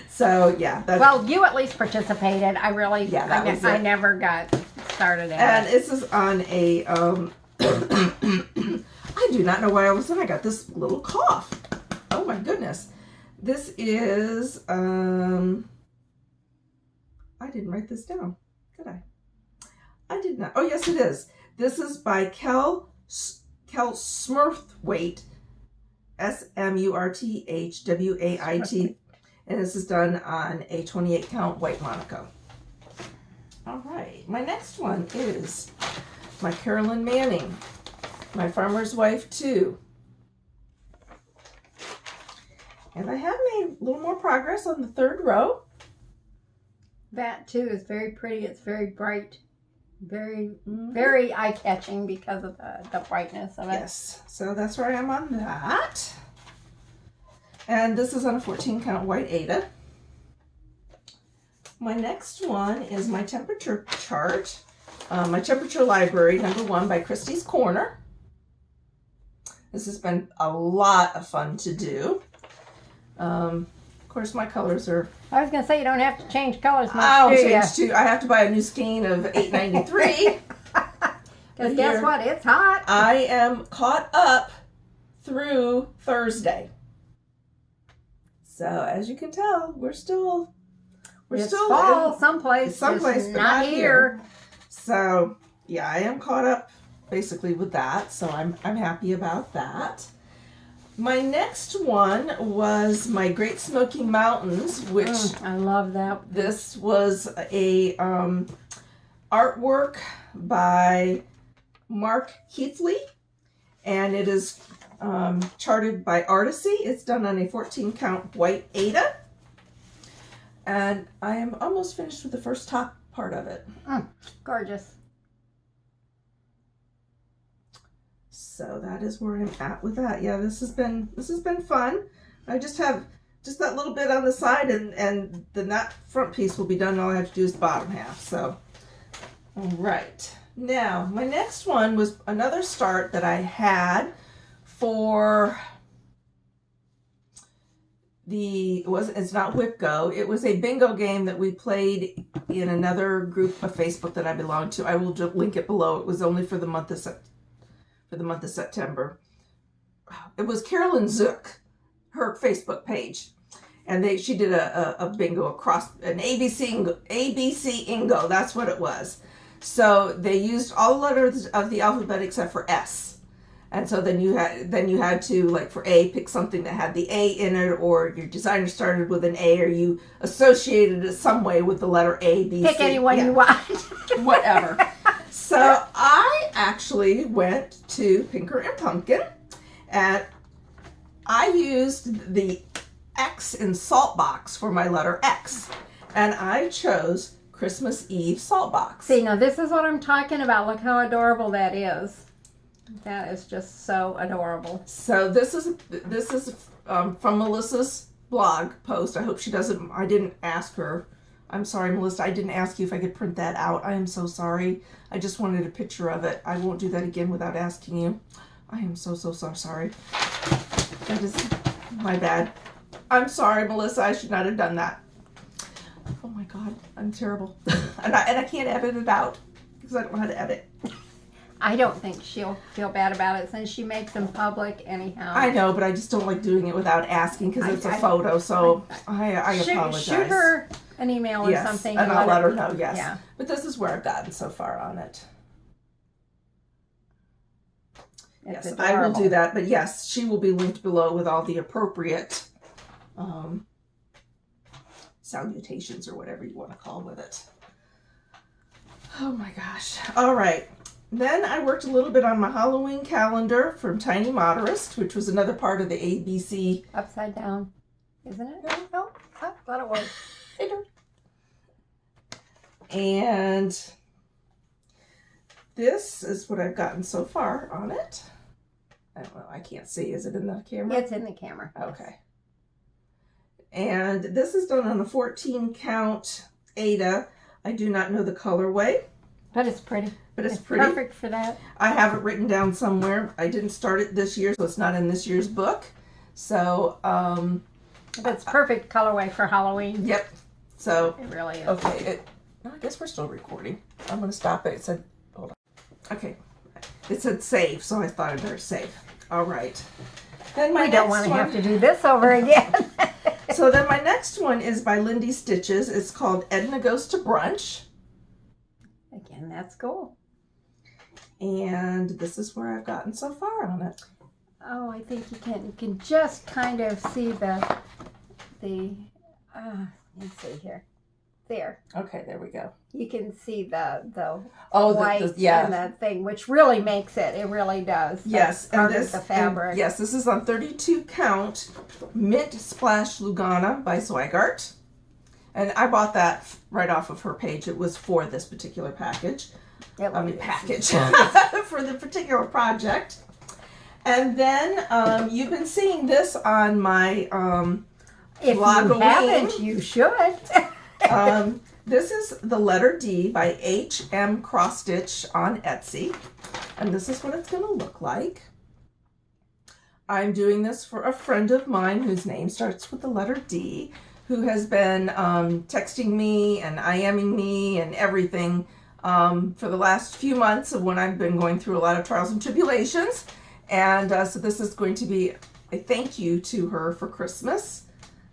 So, yeah.
Well, you at least participated. I really, I never got started at
and
it.
This is on a, I do not know why all of a sudden I got this little cough. Oh my goodness. This is, I didn't write this down, did I? I did not. Oh, yes, it is. This is by Kel Smurthwaite, Smurthwait, and this is done on a 28 count white Monaco. All right, my next one is my Carolyn Manning, my Farmer's Wife 2. And I have made a little more progress on the third row.
That too is very pretty. It's very bright, very, very eye-catching because of the brightness of it.
Yes, so that's where I am on that. And this is on a 14 count white Ada. My next one is my temperature chart. My temperature library, #1 by Christie's Corner. This has been a lot of fun to do. Of course, my colors are.
I was gonna say you don't have to change colors much.
I don't change too. I have to buy a new skein of $8.93.
Because guess what? It's hot.
I am caught up through Thursday. So as you can tell, we're still
fall someplace,
but not here. So yeah, I am caught up basically with that. So I'm happy about that. My next one was my Great Smoky Mountains, which
I love that.
This was a artwork by Mark Heathley, and it is charted by Artisy. It's done on a 14 count white Ada, and I am almost finished with the first top part of it.
Gorgeous.
So that is where I'm at with that. Yeah, this has been fun. I just have that little bit on the side, and then that front piece will be done. All I have to do is the bottom half. So, all right. Now, my next one was another start that I had for it's not Whip Go. It was a bingo game that we played in another group of Facebook that I belong to. I will just link it below. It was only for the month of September. It was Carolyn Zook, her Facebook page, and she did a bingo across an ABC Ingo. That's what it was. So they used all the letters of the alphabet except for S, and so then you had to, like, for A, pick something that had the A in it, or your designer started with an A, or you associated it some way with the letter A, B,
pick
C.
anyone you want.
Whatever. So I actually went to Pinker and Pumpkin, and I used the X in Salt Box for my letter X, and I chose Christmas Eve Salt Box.
See, now this is what I'm talking about. Look how adorable that is. That is just so adorable.
So this is from Melissa's blog post. I hope she doesn't. I didn't ask her. I'm sorry, Melissa. I didn't ask you if I could print that out. I am so sorry. I just wanted a picture of it. I won't do that again without asking you. I am so sorry. That is my bad. I'm sorry, Melissa. I should not have done that. Oh my God, I'm terrible. and I can't edit it out because I don't know how to edit.
I don't think she'll feel bad about it since she makes them public anyhow.
I know, but I just don't like doing it without asking because it's a photo. So I apologize.
Shoot her an email or something.
And I'll let her know. Yes.
Yeah.
But this is where I've gotten so far on it.
It's
yes, I will
adorable.
do that. But yes, she will be linked below with all the appropriate salutations or whatever you want to call with it. Oh my gosh. All right. Then I worked a little bit on my Halloween calendar from Tiny Motorist, which was another part of the ABC.
Upside down, isn't it? No, I thought it was.
And this is what I've gotten so far on it. I don't know. I can't see. Is it in the camera?
It's in the camera.
Okay. And this is done on a 14 count Ada. I do not know the colorway.
But it's pretty.
But it's pretty.
Perfect for that.
I have it written down somewhere. I didn't start it this year, so it's not in this year's book. So,
That's perfect colorway for Halloween.
yep. So,
It really is.
okay. I guess we're still recording. I'm going to stop it. It said, hold on. Okay. It said save, so I thought I'd better save. All right. Then my
We don't want to have to do this over again.
So then my next one is by Lindy Stitches. It's called Edna Goes to Brunch.
Again, that's cool.
And this is where I've gotten so far on it.
Oh, I think you can just kind of see the let's see here. There.
Okay, there we go.
You can see the
Oh, yeah.
and that thing, which really makes it. It really does.
Yes,
That's part
and
of
this
the fabric.
and yes, this is on 32 count Mint Splash Lugana by Zweigart. And I bought that right off of her page. It was for this particular package. Package for the particular project. And then you've been seeing this on my
If
blog
you
a
haven't,
week.
you should.
This is the letter D by H.M. Cross Stitch on Etsy. And this is what it's going to look like. I'm doing this for a friend of mine whose name starts with the letter D, who has been texting me and IMing me and everything for the last few months of when I've been going through a lot of trials and tribulations. And so this is going to be a thank you to her for Christmas.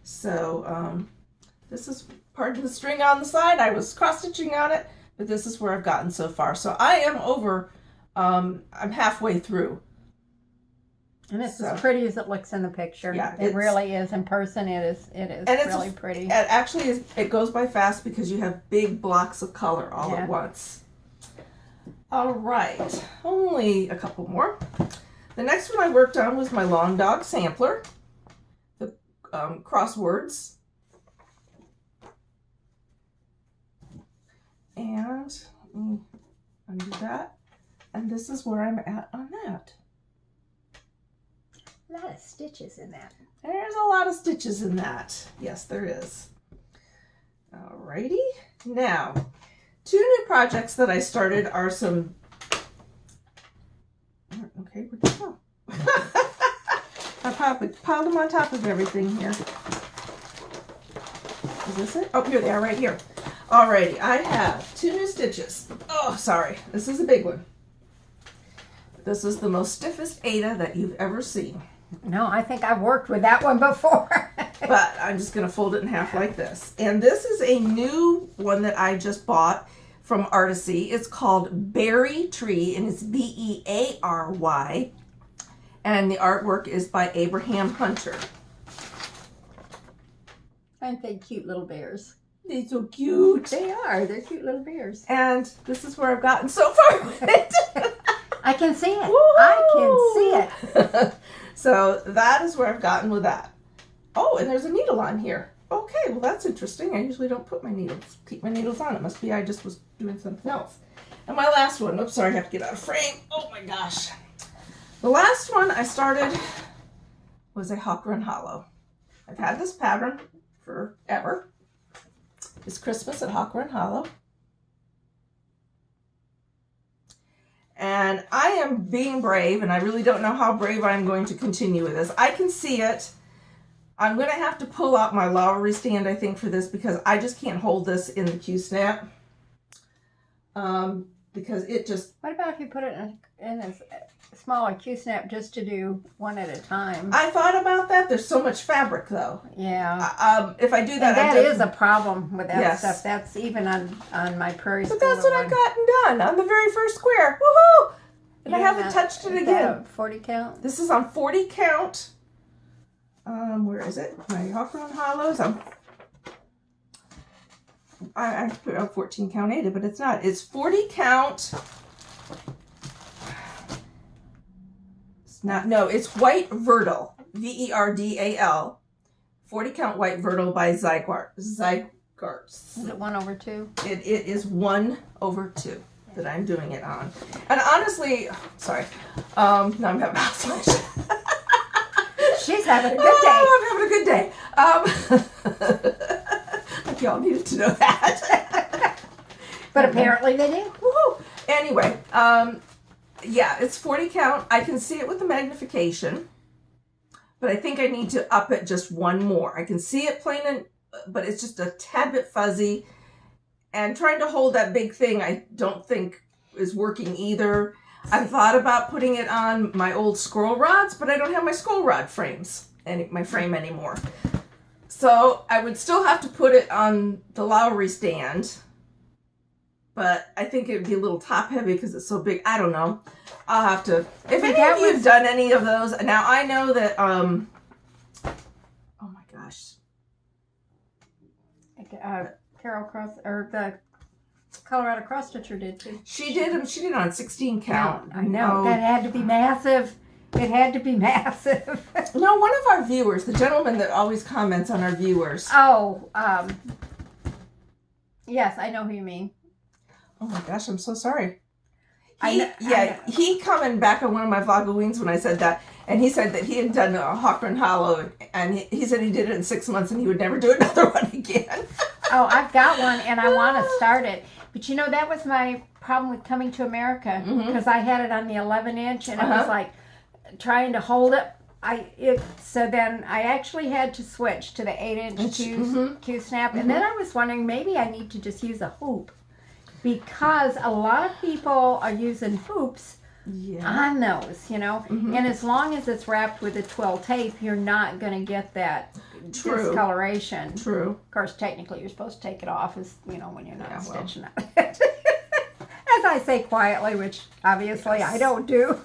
So this is part of the string on the side. I was cross-stitching on it, but this is where I've gotten so far. So I am over, I'm halfway through.
And it's as pretty as it looks in the picture.
Yeah,
it really is. In person, it is really pretty.
It actually is, it goes by fast because you have big blocks of color all at once. All right, only a couple more. The next one I worked on was my Long Dog Sampler, the crosswords. And let me undo that. And this is where I'm at on that.
A lot of stitches in that.
There's a lot of stitches in that. Yes, there is. Alrighty. Now, two new projects that I started are some... Okay, where'd you go? I piled them on top of everything here. Is this it? Oh, here they are, right here. Alrighty, I have two new stitches. Oh, sorry. This is a big one. This is the most stiffest Ada that you've ever seen.
No, I think I've worked with that one before.
But I'm just going to fold it in half like this. And this is a new one that I just bought from Artisy. It's called Beary Tree, and it's Beary. And the artwork is by Abraham Hunter.
Aren't they cute little bears?
They're so cute.
They are. They're cute little bears.
And this is where I've gotten so far with it.
I can see it.
Woo-hoo!
I can see it.
So that is where I've gotten with that. Oh, and there's a needle on here. Okay, well that's interesting. I usually don't put my needles, keep my needles on. It must be I just was doing something else. And my last one, oops, sorry, I have to get out of frame. Oh my gosh. The last one I started was a Hawk Run Hollow. I've had this pattern forever. It's Christmas at Hawk Run Hollow. And I am being brave, and I really don't know how brave I'm going to continue with this. I can see it. I'm going to have to pull out my Lowry stand, I think, for this, because I just can't hold this in the Q-snap. Because it just...
What about if you put it in a smaller Q-snap just to do one at a time?
I thought about that. There's so much fabric, though.
Yeah.
If I do that...
And that is a problem with that
Yes.
stuff. That's even on my Prairie
But
School
that's what
one.
I've gotten done on the very first square. Woohoo! And I haven't touched it again.
40 count?
This is on 40 count. Where is it? My Hawthorne Hollows. I put out 14 count 80, but it's not. It's 40 count. It's not. No, it's White Verdal. Verdal. 40 count White Verdal by Zygarts.
Is it 1/2?
It is 1/2 that I'm doing it on. And honestly, sorry. Now I'm having mouth flush.
She's having a good day.
I'm having a good day. Like y'all needed to know that.
But apparently they did.
Woohoo! Anyway, yeah, it's 40 count. I can see it with the magnification, but I think I need to up it just one more. I can see it plain and, but it's just a tad bit fuzzy. And trying to hold that big thing, I don't think is working either. I thought about putting it on my old scroll rods, but I don't have my scroll rod frames, my frame anymore. So I would still have to put it on the Lowry stand, but I think it would be a little top heavy because it's so big. I don't know. I'll have to. If any of you have done any of those, now I know that. Oh my gosh.
Carol Cross or the Colorado Cross Stitcher did too.
She did on 16 count.
I know. That had to be massive. It had to be massive.
No, one of our viewers, the gentleman that always comments on our viewers.
Oh, yes, I know who you mean.
Oh my gosh, I'm so sorry.
I
He commented back on one of my vlogaweens when I said that, and he said that he had done a Hawthorne Hollow, and he said he did it in 6 months, and he would never do another one again.
Oh, I've got one, and I want to start it. But you know, that was my problem with coming to America, because I had it on the 11-inch, and it was like trying to hold it. So then I actually had to switch to the 8-inch Q-snap, and then I was wondering, maybe I need to just use a hoop, because a lot of people are using hoops on those, you know, and as long as it's wrapped with a twill tape, you're not going to get that discoloration.
True.
Of course, technically, you're supposed to take it off, when you're not stitching it. As I say quietly, which obviously I don't do.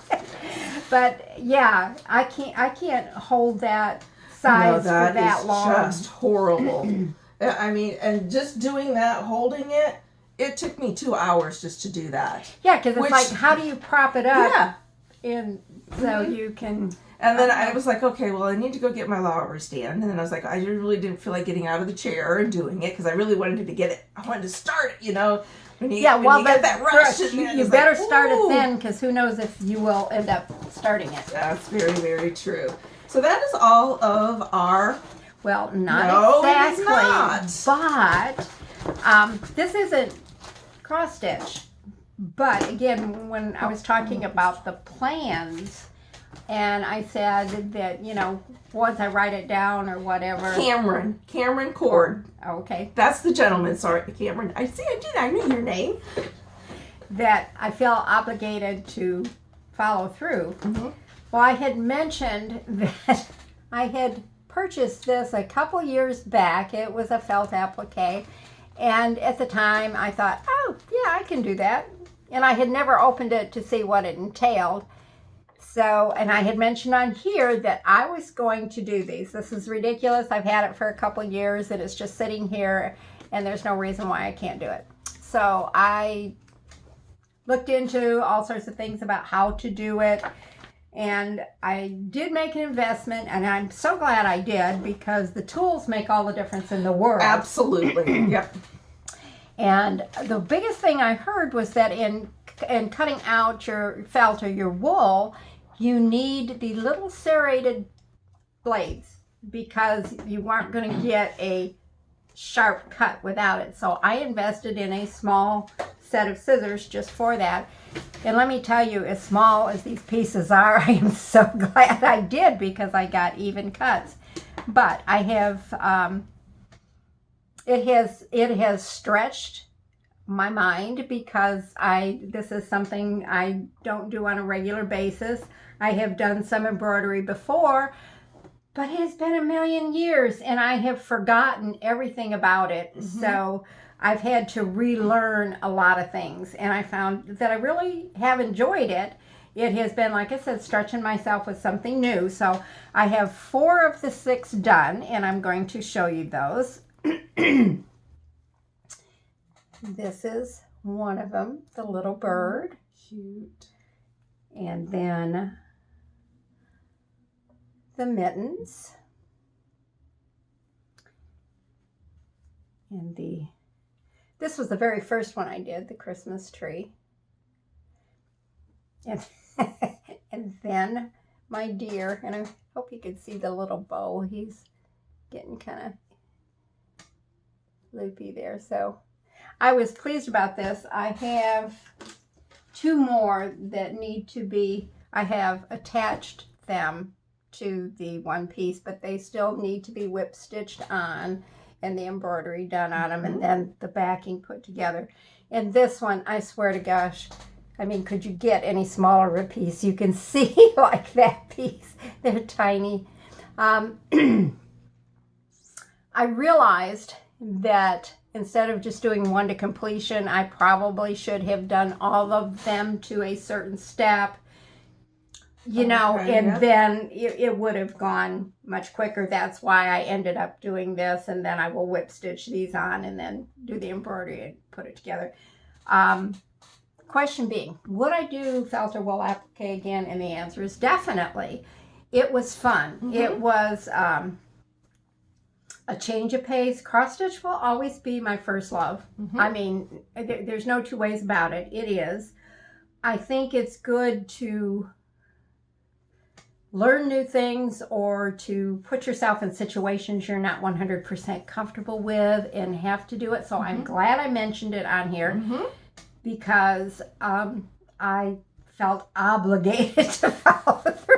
But yeah, I can't hold that size for that long.
That is just horrible. I mean, and just doing that, holding it, it took me 2 hours just to do that.
Yeah, because it's like, how do you prop it up?
Yeah.
So you can.
And then I was like, okay, well, I need to go get my Lowry stand. And then I was like, I really didn't feel like getting out of the chair and doing it because I really wanted to get it. I wanted to start it, you know. When you get that rush.
You better start it then, because who knows if you will end up starting it.
That's very, very true. So that is all of our.
Well, not exactly.
It is not.
But this isn't cross stitch. But again, when I was talking about the plans, and I said that, you know, once I write it down or whatever.
Cameron Cord.
Okay.
That's the gentleman. Sorry, Cameron. I knew your name.
That I feel obligated to follow through. Well, I had mentioned that I had purchased this a couple years back. It was a felt applique. And at the time, I thought, oh, yeah, I can do that. And I had never opened it to see what it entailed. So, and I had mentioned on here that I was going to do these. This is ridiculous. I've had it for a couple of years and it's just sitting here and there's no reason why I can't do it. So I looked into all sorts of things about how to do it. And I did make an investment, and I'm so glad I did, because the tools make all the difference in the world.
Absolutely. Yep.
And the biggest thing I heard was that in cutting out your felt or your wool, you need the little serrated blades, because you aren't going to get a sharp cut without it. So I invested in a small set of scissors just for that. And let me tell you, as small as these pieces are, I am so glad I did, because I got even cuts. But I have, it has stretched my mind, because this is something I don't do on a regular basis. I have done some embroidery before, but it has been a million years and I have forgotten everything about it. So I've had to relearn a lot of things, and I found that I really have enjoyed it. it has been, like I said, stretching myself with something new. So I have 4 of the 6 done, and I'm going to show you those. This is one of them, the little bird.
Cute.
And then the mittens. And this was the very first one I did, the Christmas tree. And, and then my deer, and I hope you can see the little bow. He's getting kind of loopy there. So I was pleased about this. I have 2 more that need to be, I have attached them to the one piece, but they still need to be whip stitched on and the embroidery done on them, and then the backing put together. And this one, I swear to gosh, I mean, could you get any smaller of a piece? You can see like that piece. They're tiny. I realized that instead of just doing one to completion, I probably should have done all of them to a certain step, you know, and then it would have gone much quicker. That's why I ended up doing this, and then I will whip stitch these on and then do the embroidery and put it together. Question being, would I do felt or wool applique again? And the answer is definitely. It was fun. It was a change of pace. Cross stitch will always be my first love. I mean, there's no 2 ways about it. It is. I think it's good to learn new things or to put yourself in situations you're not 100% comfortable with and have to do it. So I'm glad I mentioned it on here because I felt obligated to follow through.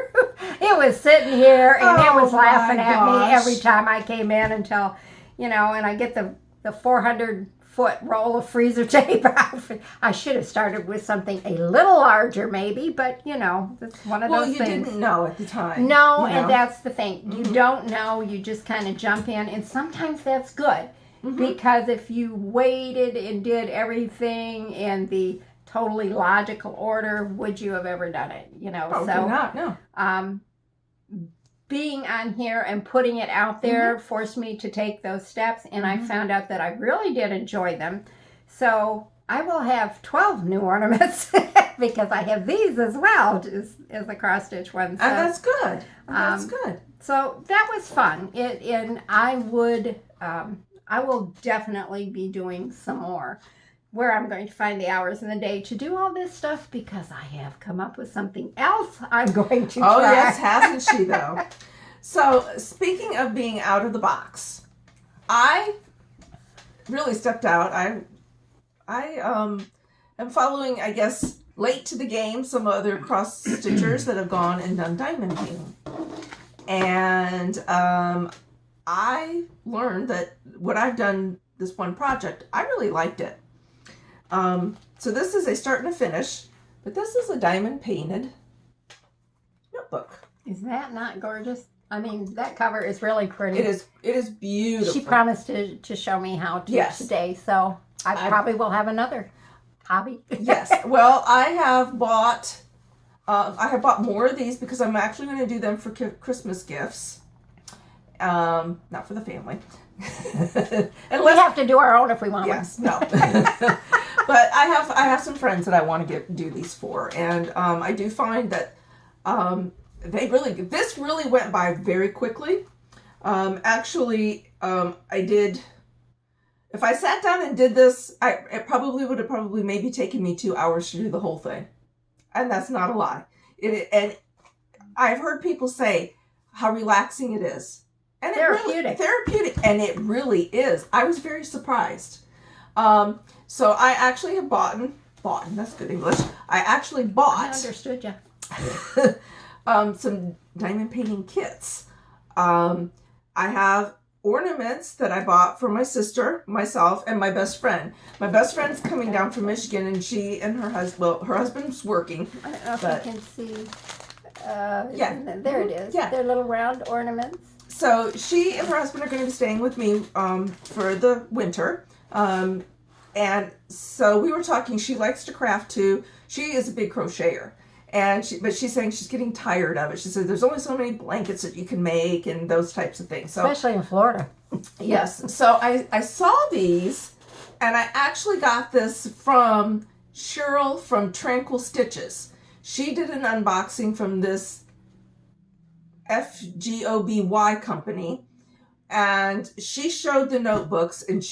It was sitting here and it was laughing at me every time I came in until, you know, and I get the 400-foot roll of freezer tape out. I should have started with something a little larger maybe, but you know, it's one of those things. Well, you didn't
know at the time.
No, and that's the thing. You don't know, you just kind of jump in, and sometimes that's good because if you waited and did everything in the totally logical order, would you have ever done it? You know,
probably not, no.
Being on here and putting it out there forced me to take those steps, and I found out that I really did enjoy them. So I will have 12 new ornaments because I have these as well as the cross stitch ones. So,
and that's good. That's good.
So that was fun. And I will definitely be doing some more. Where I'm going to find the hours in the day to do all this stuff because I have come up with something else I'm going to try.
Oh, yes, hasn't she, though? So, speaking of being out of the box, I really stepped out. I am following, I guess, late to the game, some other cross-stitchers that have gone and done diamond painting. And I learned that what I've done, this one project, I really liked it. So this is a start and a finish, but this is a diamond painted notebook.
Is that not gorgeous? I mean, that cover is really pretty.
It is beautiful.
She promised to show me how to today, so I probably will have another hobby.
Yes. Well, I have bought more of these because I'm actually going to do them for Christmas gifts. Not for the family.
And we have to do our own if we want one.
Yes, no. But I have some friends that I want to do these for, and I do find that this really went by very quickly. Actually, I did. If I sat down and did this, it probably would have maybe taken me 2 hours to do the whole thing, and that's not a lie. And I've heard people say how relaxing it is. And therapeutic, and it really is. I was very surprised. So I actually have bought, that's good English. I actually bought.
I understood you.
Some diamond painting kits. I have ornaments that I bought for my sister, myself, and my best friend. My best friend's coming down from Michigan, and she and her husband, her husband's working.
I don't know if you can see. There it is. Yeah. They're little round ornaments.
So she and her husband are going to be staying with me for the winter. And so we were talking, she likes to craft too. She is a big crocheter. but she's saying she's getting tired of it. She said there's only so many blankets that you can make and those types of things. So
Especially in Florida.
yes, so I saw these, and I actually got this from Cheryl from Tranquil Stitches. She did an unboxing from this FGOBY company, and she showed the notebooks, and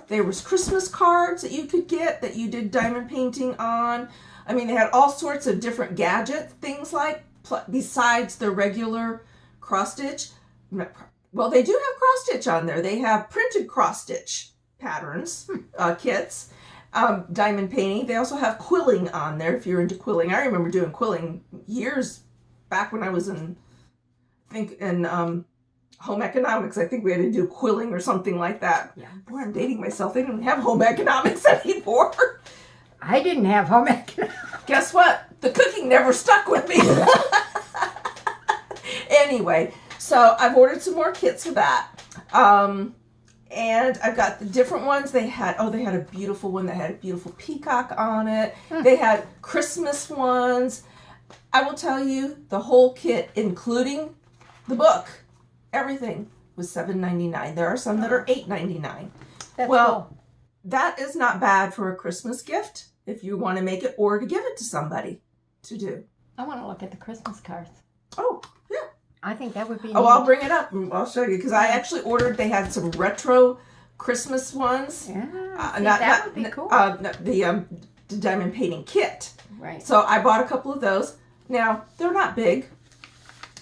there was Christmas cards that you could get that you did diamond painting on. I mean, they had all sorts of different gadget things besides the regular cross stitch. Well, they do have cross stitch on there. They have printed cross stitch patterns, kits, diamond painting. They also have quilling on there if you're into quilling. I remember doing quilling years back when I was in home economics. I think we had to do quilling or something like that.
Yeah.
Boy, I'm dating myself. They don't have home economics anymore.
I didn't have home ec.
Guess what? The cooking never stuck with me. Anyway, so I've ordered some more kits for that. And I've got the different ones. They had a beautiful one that had a beautiful peacock on it. They had Christmas ones. I will tell you, the whole kit, including the book, everything was $7.99. There are some that are $8.99.
That's
well,
cool.
That is not bad for a Christmas gift if you want to make it or to give it to somebody to do.
I want to look at the Christmas cards.
Oh, yeah.
I think that would be
Oh,
neat.
I'll bring it up and I'll show you because I actually they had some retro Christmas ones.
Yeah, that would be cool.
The diamond painting kit.
Right.
So I bought a couple of those. Now, they're not big.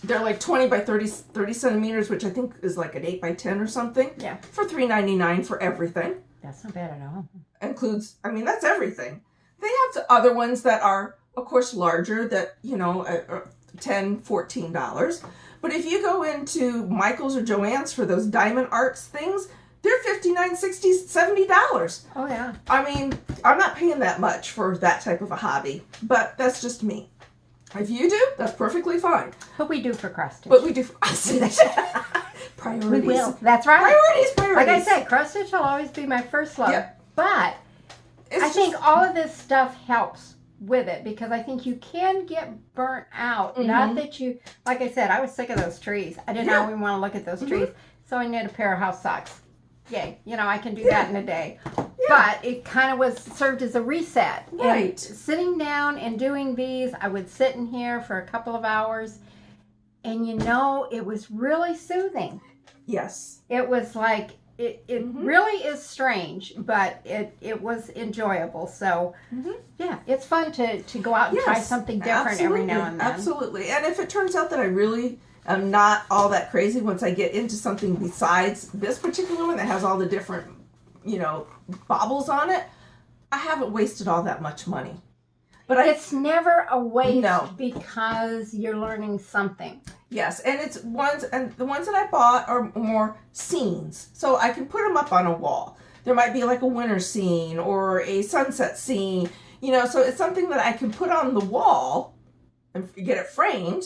They're like 20 by 30 centimeters, which I think is like an 8 by 10 or something.
Yeah.
For $3.99 for everything.
That's not bad at all.
That's everything. They have the other ones that are, of course, larger that, are $10, $14. But if you go into Michael's or Joann's for those diamond arts things, they're $59, $60, $70.
Oh, yeah.
I mean, I'm not paying that much for that type of a hobby, but that's just me. If you do, that's perfectly fine.
But we do for cross stitch.
But we do for priorities.
We will. That's right.
Priorities.
Like I said, cross stitch will always be my first love.
Yep.
But I think all of this stuff helps with it because I think you can get burnt out.
Mm-hmm.
Not that you, like I said, I was sick of those trees. I did not even want to look at those trees. So I knit a pair of house socks. Yay. I can do that in a day. Yeah. But it kind of served as a reset.
Right.
And sitting down and doing these, I would sit in here for a couple of hours and it was really soothing.
Yes.
It was like, it really is strange, but it was enjoyable. So, yeah, it's fun to go out and try something different every now and then.
Absolutely. And if it turns out that I really am not all that crazy once I get into something besides this particular one that has all the different, baubles on it, I haven't wasted all that much money. But
it's never a waste because you're learning something.
Yes, and the ones that I bought are more scenes, so I can put them up on a wall. There might be like a winter scene or a sunset scene, so it's something that I can put on the wall and get it framed,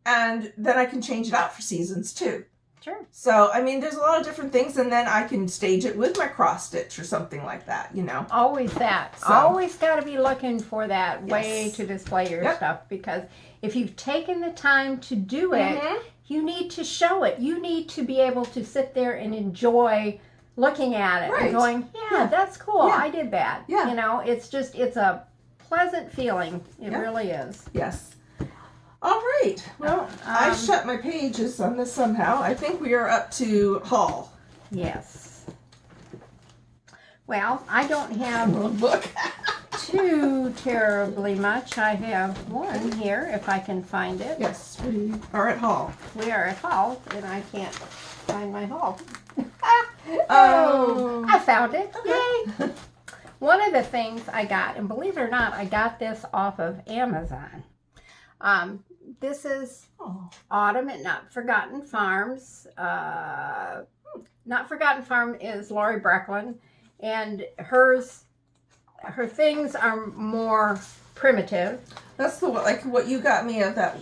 and then I can change it out for seasons too.
Sure.
So, there's a lot of different things, and then I can stage it with my cross stitch or something like that,
Always that.
So,
always got to be looking for that way to display your stuff, because if you've taken the time to do it, you need to show it. You need to be able to sit there and enjoy looking at it and going, that's cool.
Yeah.
I did that.
Yeah.
It's a pleasant feeling. It really is.
Yes. All right. Well, I shut my pages on this somehow. I think we are up to haul.
Yes. Well, I don't have
a book
too terribly much. I have one here, if I can find it.
Yes, we are at haul.
We are at haul, and I can't find my haul. I found it. Okay. Yay. One of the things I got, and believe it or not, I got this off of Amazon. This is Autumn at Not Forgotten Farms. Not Forgotten Farm is Lori Brecklin, and her things are more primitive.
That's what you got me of that.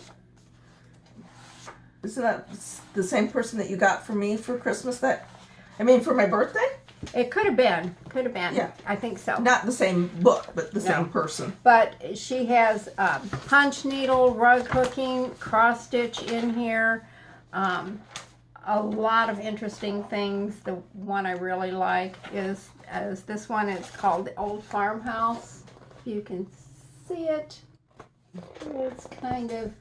Isn't that the same person that you got for me for Christmas? For my birthday?
It could have been.
Yeah.
I think so.
Not the same book, but the same person.
But she has punch needle, rug hooking, cross stitch in here. A lot of interesting things. The one I really like is this one. It's called The Old Farmhouse. If you can see it, it's kind of,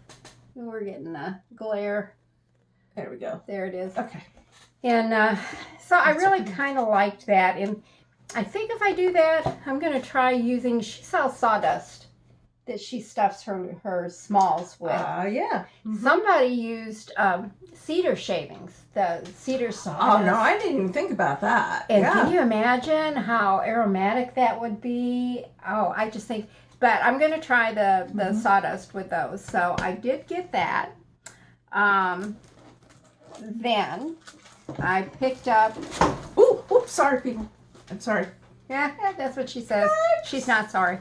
we're getting a glare.
There we go.
There it is.
Okay.
And so I really kind of liked that. And I think if I do that, I'm going to try using, she sells sawdust that she stuffs her smalls with.
Yeah.
Somebody used cedar shavings, the cedar sawdust.
Oh, no, I didn't even think about that.
And can you imagine how aromatic that would be? Oh, I just think, but I'm going to try the sawdust with those. So I did get that. Then I picked up.
Oops, sorry, people. I'm sorry.
Yeah, that's what she says. She's not sorry.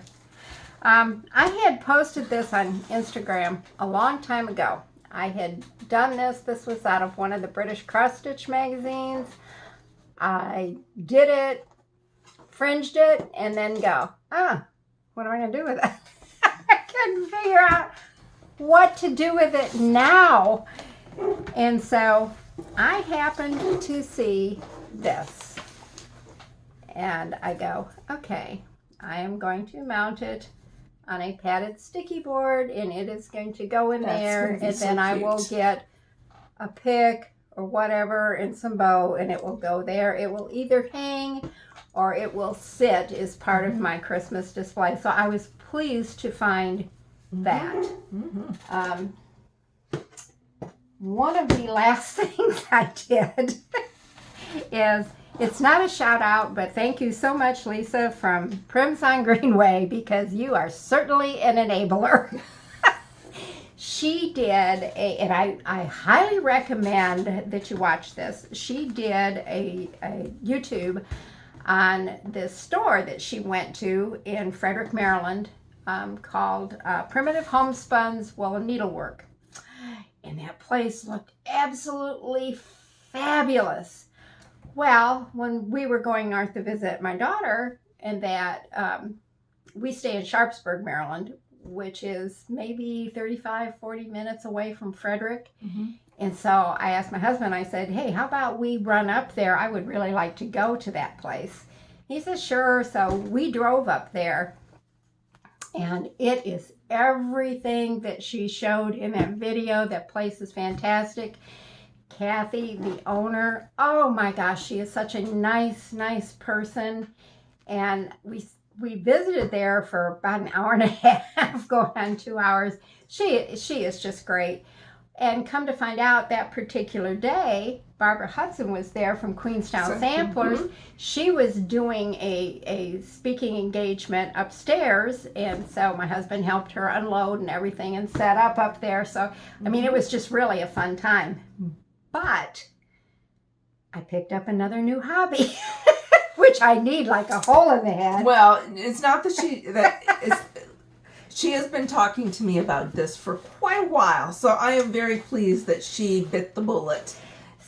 I had posted this on Instagram a long time ago. I had done this. This was out of one of the British cross stitch magazines. I did it, fringed it, and then go, what am I going to do with it? I couldn't figure out what to do with it now. And so I happened to see this. And I go, okay, I am going to mount it on a padded sticky board, and it is going to go in there, and then I will get a pick or whatever and some bow, and it will go there. It will either hang or it will sit as part of my Christmas display. So I was pleased to find that. One of the last things I did is, it's not a shout out, but thank you so much, Lisa, from Prims on Greenway, because you are certainly an enabler. She did and I highly recommend that you watch this. She did a YouTube on this store that she went to in Frederick, Maryland, called Primitive Homespun's Wool and Needlework. And that place looked absolutely fabulous. Well, when we were going north to visit my daughter, and that we stay in Sharpsburg, Maryland, which is maybe 35, 40 minutes away from Frederick. And so I asked my husband, I said, hey, how about we run up there? I would really like to go to that place. He said, sure. So we drove up there, and it is everything that she showed in that video. That place is fantastic. Kathy, the owner, oh my gosh, she is such a nice person. And we visited there for about an hour and a half, going on 2 hours. She is just great. And come to find out, that particular day, Barbara Hudson was there from Queenstown Samplers. She was doing a speaking engagement upstairs, and so my husband helped her unload and everything and set up there. So, I mean, it was just really a fun time. But I picked up another new hobby, which I need like a hole in the head.
Well, it's not that she has been talking to me about this for quite a while, so I am very pleased that she bit the bullet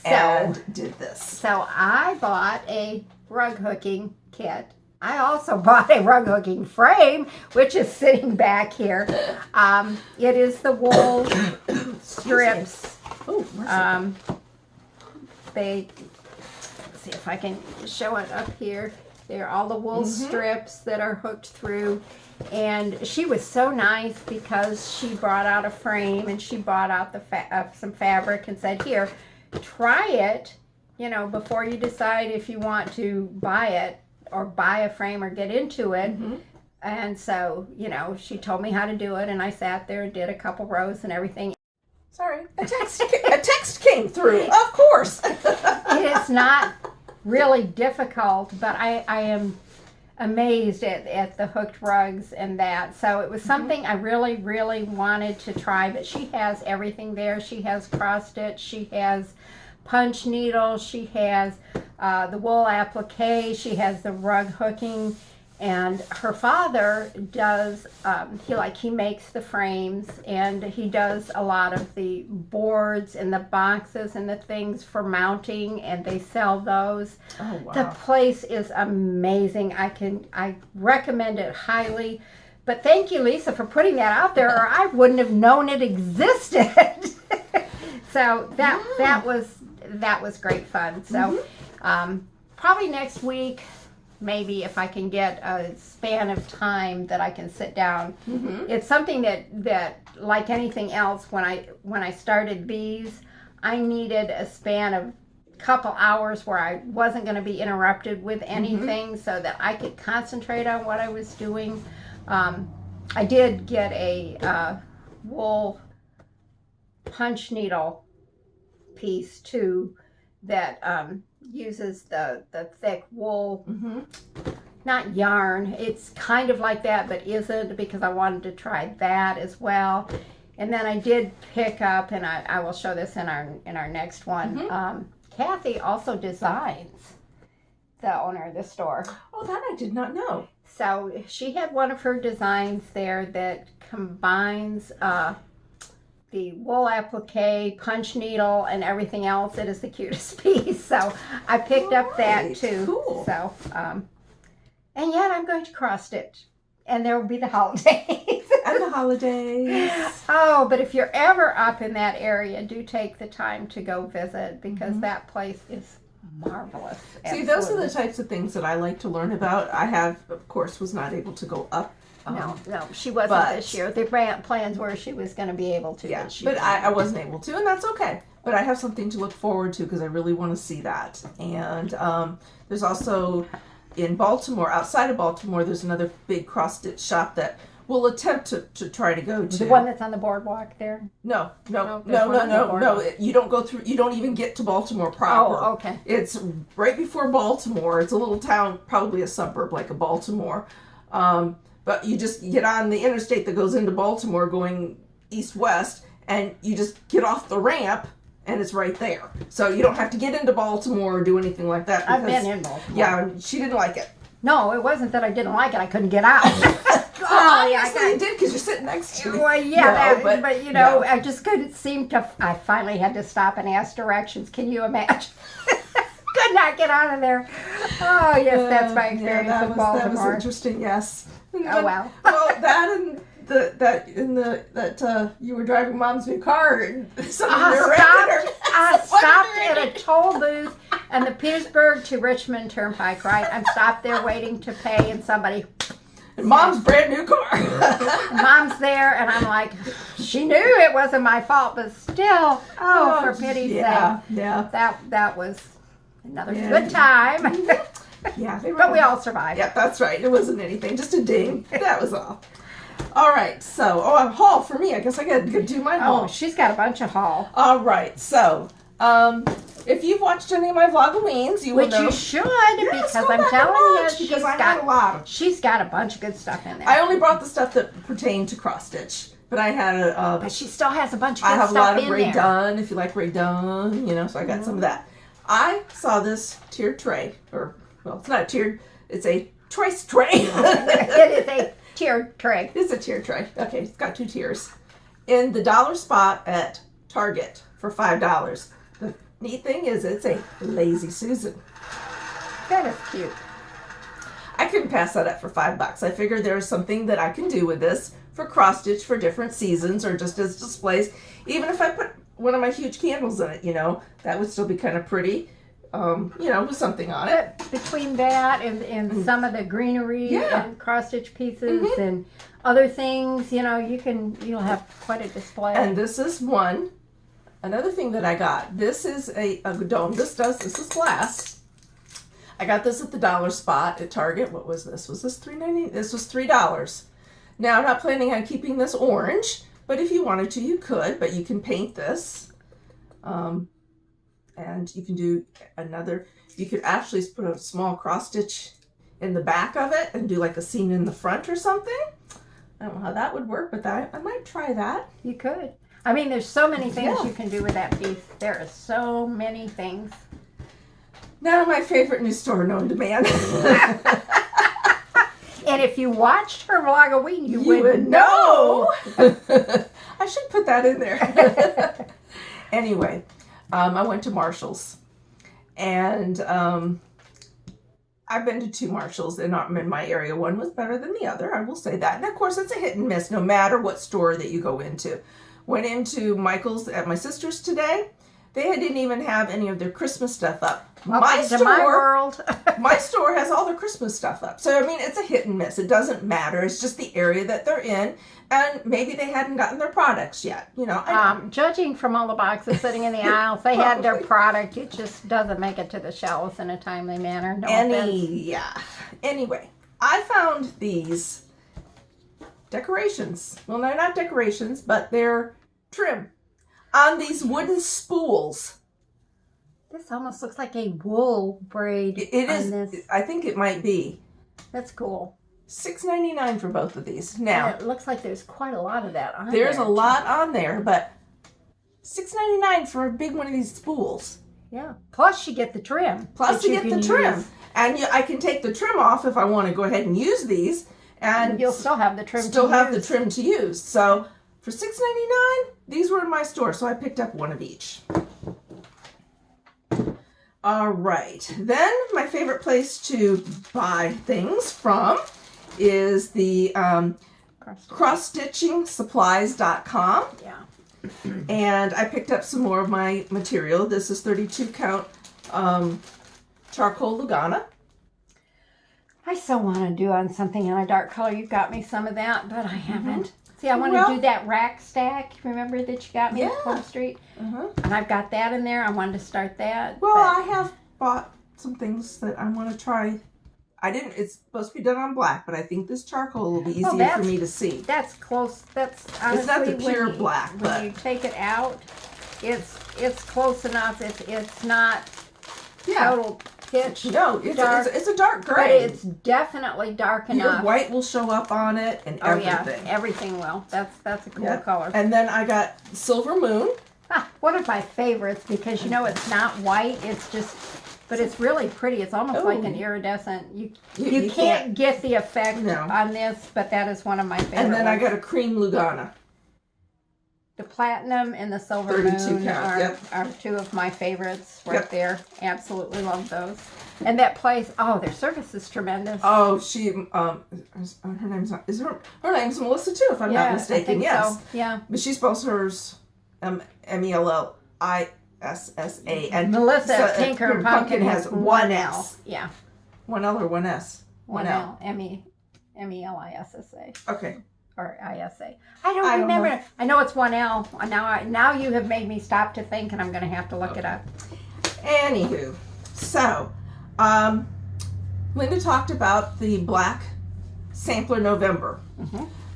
and did this. So
I bought a rug hooking kit. I also bought a rug hooking frame, which is sitting back here. It is the wool strips. Let's see if I can show it up here. They're all the wool strips that are hooked through. And she was so nice because she brought out a frame, and she brought out some fabric and said, here, try it, before you decide if you want to buy it or buy a frame or get into it. And so, she told me how to do it, and I sat there and did a couple rows and everything.
Sorry, a text came through, of course.
It is not really difficult, but I am amazed at the hooked rugs and that. So it was something I really wanted to try, but she has everything there. She has cross stitch, she has punch needles, she has the wool applique, she has the rug hooking, And her father does, he makes the frames, and he does a lot of the boards and the boxes and the things for mounting, and they sell those.
Oh, wow.
The place is amazing. I recommend it highly. But thank you, Lisa, for putting that out there, or I wouldn't have known it existed. So that was great fun. So probably next week, maybe if I can get a span of time that I can sit down. It's something that like anything else, when I started these, I needed a span of couple hours where I wasn't going to be interrupted with anything, so that I could concentrate on what I was doing. I did get a wool punch needle piece too that uses the thick wool, not yarn. It's kind of like that, but isn't, because I wanted to try that as well. And then I did pick up, and I will show this in our next one. Kathy also designs, the owner of the store.
Oh, that I did not know.
So she had one of her designs there that combines the wool applique, punch needle, and everything else. It is the cutest piece. So I picked up that too.
Cool.
So, and yet I'm going to cross stitch, and there will be the holidays.
And the holidays.
Oh, but if you're ever up in that area, do take the time to go visit, because that place is marvelous.
See, those are the types of things that I like to learn about. I of course, was not able to go up.
No, she wasn't this year. The plans were she was going to be able to.
Yeah, but I wasn't able to, and that's okay. But I have something to look forward to, because I really want to see that. And there's also in Baltimore, outside of Baltimore, there's another big cross-stitch shop that we'll attempt to try to go to.
The one that's on the boardwalk there?
No.
No.
You don't go through. You don't even get to Baltimore proper.
Oh, okay.
It's right before Baltimore. It's a little town, probably a suburb like a Baltimore. But you just get on the interstate that goes into Baltimore going east-west, and you just get off the ramp, and it's right there. So you don't have to get into Baltimore or do anything like that.
I've been in Baltimore.
Yeah, she didn't like it.
No, it wasn't that I didn't like it. I couldn't get out.
Obviously you did, because you're sitting next to me.
Well, yeah,
No,
but you know, I just couldn't seem to. I finally had to stop and ask directions. Can you imagine? Could not get out of there. Oh, yes, that's my experience with Baltimore.
That was interesting, yes.
Oh, well.
Well, that and that you were driving Mom's new car, and
I stopped at a toll booth and the Petersburg to Richmond Turnpike, right? I'm stopped there waiting to pay, and somebody...
And Mom's brand new car.
Mom's there, and I'm like, she knew it wasn't my fault, but still, for pity's sake.
Yeah.
That was another good time.
Yeah,
but we all survived.
Yeah, that's right. It wasn't anything, just a ding. That was all. All right, so, a haul for me. I guess I got to do my haul.
Oh, she's got a bunch of haul.
All right, so, if you've watched any of my Vlogaweens, you will know.
Which you should, because I'm telling you, she's got a bunch of good stuff in there.
I only brought the stuff that pertained to cross stitch, but I had
but she still has a bunch of good stuff in there.
I have a lot of Ray Dunn, if you like Ray Dunn, so I got some of that. I saw this tiered tray, it's not a tiered, it's a choice tray.
It is a tiered tray.
It's a tiered tray. Okay, it's got 2 tiers. In the dollar spot at Target for $5. The neat thing is it's a Lazy Susan.
That is cute.
I couldn't pass that up for $5. I figured there's something that I can do with this for cross stitch for different seasons, or just as displays. Even if I put one of my huge candles in it, that would still be kind of pretty. With something on it.
But between that and some of the greenery and cross stitch pieces and other things, you'll have quite a display.
And this is one. Another thing that I got. This is a dome. This is glass. I got this at the dollar spot at Target. What was this? Was this $3.90? This was $3. Now I'm not planning on keeping this orange, but if you wanted to, you could. But you can paint this. And you can do you could actually put a small cross stitch in the back of it and do like a scene in the front or something. I don't know how that would work, but I might try that.
You could. I mean, there's so many things you can do with that piece. There are so many things.
Now my favorite new store known to man.
And if you watched her vlog you
would know. I should put that in there. Anyway, I went to Marshall's, and I've been to 2 Marshalls in my area. One was better than the other, I will say that. And of course, it's a hit and miss no matter what store that you go into. Went into Michael's at my sister's today. They didn't even have any of their Christmas stuff up. My store has all their Christmas stuff up. So, I mean, it's a hit and miss. It doesn't matter. It's just the area that they're in. And maybe they hadn't gotten their products yet. You know,
judging from all the boxes sitting in the aisles, they had their product. It just doesn't make it to the shelves in a timely manner. No offense.
Yeah. Anyway, I found these decorations. Well, they're not decorations, but they're trim on these wooden spools.
This almost looks like a wool braid.
It is. This. I think it might be.
That's cool.
$6.99 for both of these. Now
it looks like there's quite a lot of that on
there. There's a lot on there, but $6.99 for a big one of these spools.
Yeah. Plus you get the trim.
Plus you get the trim, and I can take the trim off if I want to go ahead and use these, and
you'll still have the trim.
The trim to use. So for $6.99, these were in my store, so I picked up one of each. All right. Then my favorite place to buy things from is the cross-stitching-supplies.com.
Yeah.
And I picked up some more of my material. This is 32 count charcoal Lugana.
I so want to do on something in a dark color. You've got me some of that, but I haven't. See, I want to do that rack stack. Remember that you got me at Plum Street? And I've got that in there. I wanted to start that.
Well, I have bought some things that I want to try. It's supposed to be done on black, but I think this charcoal will be easier for me to see.
That's close. That's honestly,
it's not the pure black, but
when you take it out, it's close enough. It's not total pitch.
No, it's a dark gray.
But it's definitely dark enough.
Your white will show up on it and everything.
Yeah, everything will. That's a cool color.
And then I got Silver Moon.
One of my favorites because it's not white. It's just, but it's really pretty. It's almost like an iridescent. You can't get the effect on this, but that is one of my favorites.
And then I got a cream Lugana.
The platinum and the silver moon are 2 of my favorites there. Absolutely love those. And that place, their service is tremendous.
Oh, she, her name's Melissa too, if I'm not mistaken.
I think so. Yeah.
But she spells hers Mellissa, and
Melissa Tinker Pumpkin has 1 L. Yeah.
1 L or 1 S?
1 L. Melissa.
Okay.
Or ISA. I don't remember. I know it's 1 L. Now you have made me stop to think, and I'm going to have to look it up.
Anywho, so Linda talked about the Black Sampler November.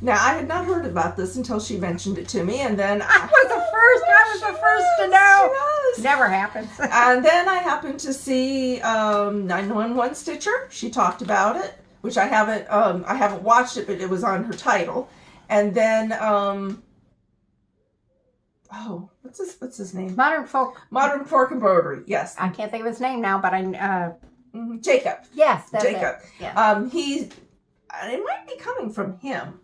Now, I had not heard about this until she mentioned it to me, and then
I was the first to know. Never happens.
And then I happened to see 911 Stitcher. She talked about it, which I haven't watched it, but it was on her title. And then what's his name?
Modern Folk
Embroidery. Yes.
I can't think of his name now, but
Jacob.
Yes, that's
Jacob.
It. Yeah.
It might be coming from him.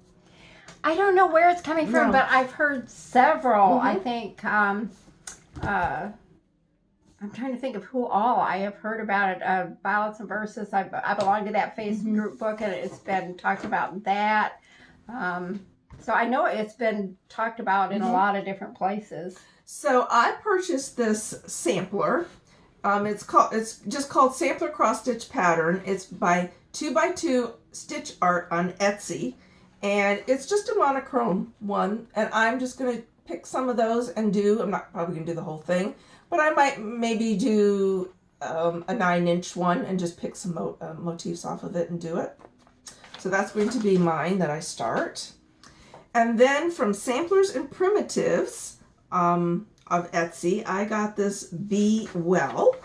I don't know where it's coming from, but I've heard several. I think I'm trying to think of who all I have heard about it. Ballads and Verses. I belong to that Facebook book, and it's been talked about that. So I know it's been talked about in a lot of different places.
So I purchased this sampler. It's just called Sampler Cross Stitch Pattern. It's by 2x2 Stitch Art on Etsy, and it's just a monochrome one. And I'm just gonna pick some of those and I'm not probably gonna do the whole thing, but I might maybe do a 9-inch one and just pick some motifs off of it and do it. So that's going to be mine that I start. And then from Samplers and Primitives of Etsy, I got this Be Well.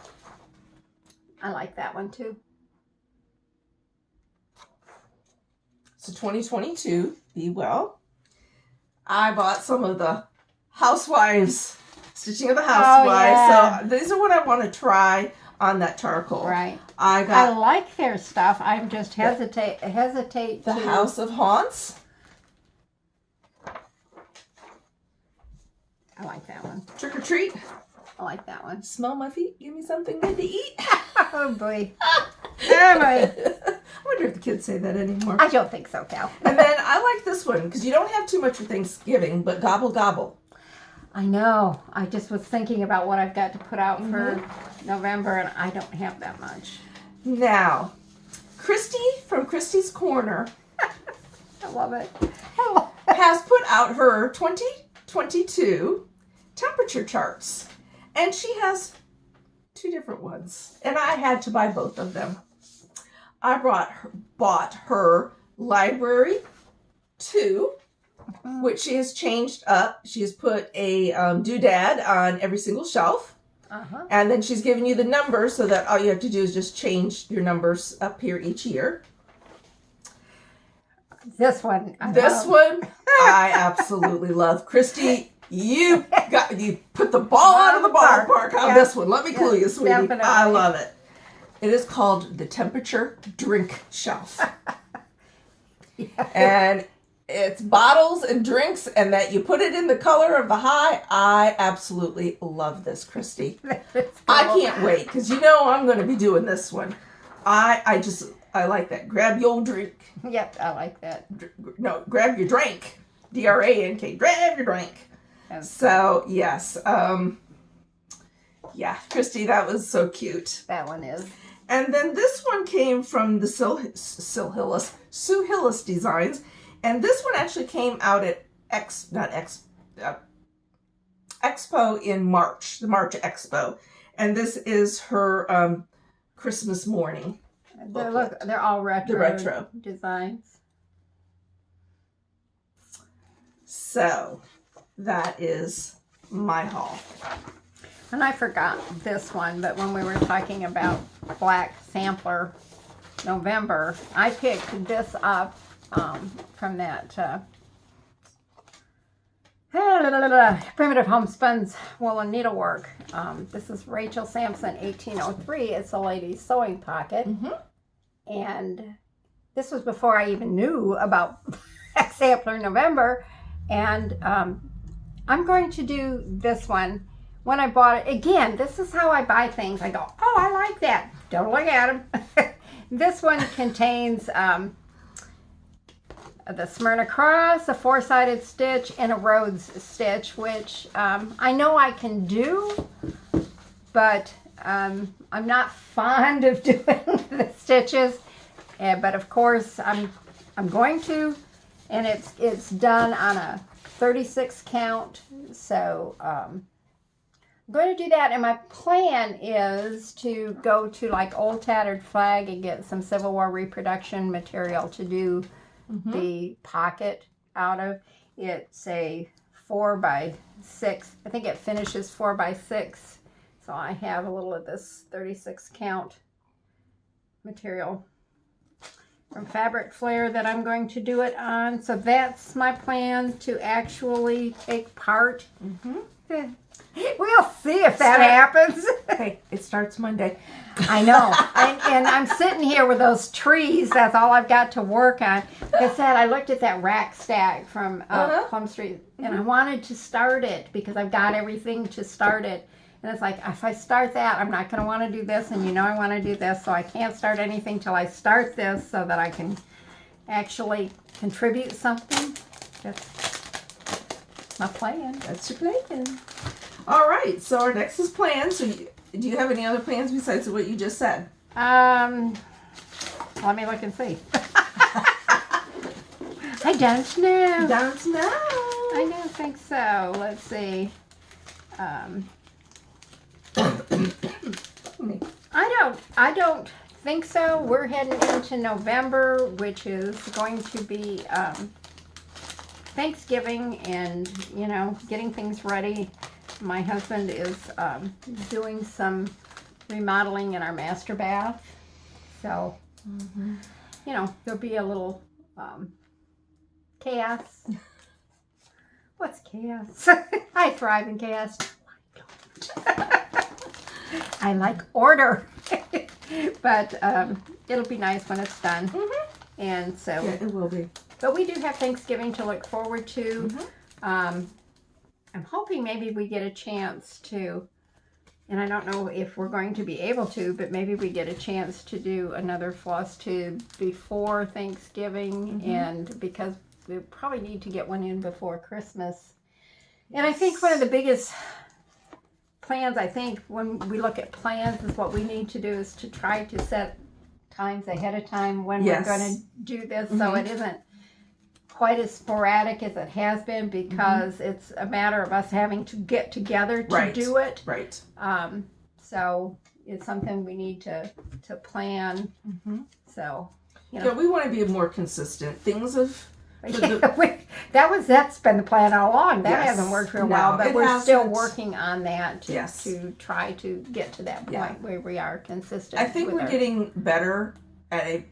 I like that one too.
So 2022, Be Well. I bought some of the Housewives, Stitching of the Housewives. So these are what I want to try. on that charcoal.
Right.
I
I
got
like their stuff. I'm just hesitate
the
to.
House of Haunts.
I like that one.
Trick or Treat.
I like that one.
Smell my feet. Give me something good to eat.
Oh boy. Oh boy.
I wonder if the kids say that anymore.
I don't think so, Cal.
And then I like this one because you don't have too much for Thanksgiving, but Gobble Gobble.
I know. I just was thinking about what I've got to put out for November, and I don't have that much.
Now, Christy from Christy's Corner
I love it.
has put out her 2022 temperature charts. And she has 2 different ones. And I had to buy both of them. I bought her Library 2, which she has changed up. She has put a doodad on every single shelf. And then she's given you the numbers so that all you have to do is just change your numbers up here each year.
This one.
I absolutely love. Christy, you put the ball out of the ballpark on this one. Let me clue you, sweetie.
Definitely.
I love it. It is called the Temperature Drink Shelf. And it's bottles and drinks, and that you put it in the color of the high. I absolutely love this, Christy. I can't wait, because you know I'm going to be doing this one. I like that. Grab your drink.
Yep, I like that.
No, grab your drink. DRANK. Grab your drink. So, yes. Yeah, Christy, that was so cute.
That one is.
And then this one came from the Sue Hillis Designs. And this one actually came out at Expo in March, the March Expo. And this is her Christmas morning.
They're all retro designs.
So that is my haul.
And I forgot this one, but when we were talking about Black Sampler November, I picked this up from that Primitive Homespun's Woolen Needlework. This is Rachel Sampson 1803. It's a lady's sewing pocket. And this was before I even knew about Black Sampler November. And I'm going to do this one. When I bought it, again, this is how I buy things. I go, oh, I like that. Don't look at them. This one contains the Smyrna Cross, a 4-sided stitch, and a Rhodes stitch, which I know I can do, but I'm not fond of doing the stitches. But of course, I'm going to, and it's done on a 36 count. So I'm going to do that, and my plan is to go to like Old Tattered Flag and get some Civil War reproduction material to do the pocket out of. It's a 4x6. I think it finishes 4x6. So I have a little of this 36 count material from Fabric Flare that I'm going to do it on. So that's my plan, to actually take part. We'll see if that happens.
Hey, it starts Monday.
I know. And I'm sitting here with those trees. That's all I've got to work on. Like I said, I looked at that rack stack from Plum Street, and I wanted to start it because I've got everything to start it. And it's like, if I start that, I'm not going to want to do this, and you know I want to do this, so I can't start anything till I start this so that I can actually contribute something. That's my plan.
That's your plan. All right, so our next is plans. So do you have any other plans besides what you just said?
Let me look and see. I don't know.
Don't know.
I don't think so. Let's see. I don't think so. We're heading into November, which is going to be Thanksgiving, and you know, getting things ready. My husband is doing some remodeling in our master bath, so you know, there'll be a little chaos. What's chaos? I thrive in chaos. I like order. But it'll be nice when it's done. And so,
Yeah, it will be.
But we do have Thanksgiving to look forward to. I'm hoping maybe we get a chance to, and I don't know if we're going to be able to, but maybe we get a chance to do another FlossTube before Thanksgiving, and because we probably need to get one in before Christmas. And I think one of the biggest plans, I think, when we look at plans, is what we need to do is to try to set times ahead of time when we're going to do this, so it isn't quite as sporadic as it has been, because it's a matter of us having to get together to do it.
Right.
So it's something we need to plan. So, you know.
Yeah, we want to be more consistent. Things have...
That's been the plan all along. That hasn't worked for a while, but we're still working on that to try to get to that point where we are consistent.
I think we're getting better at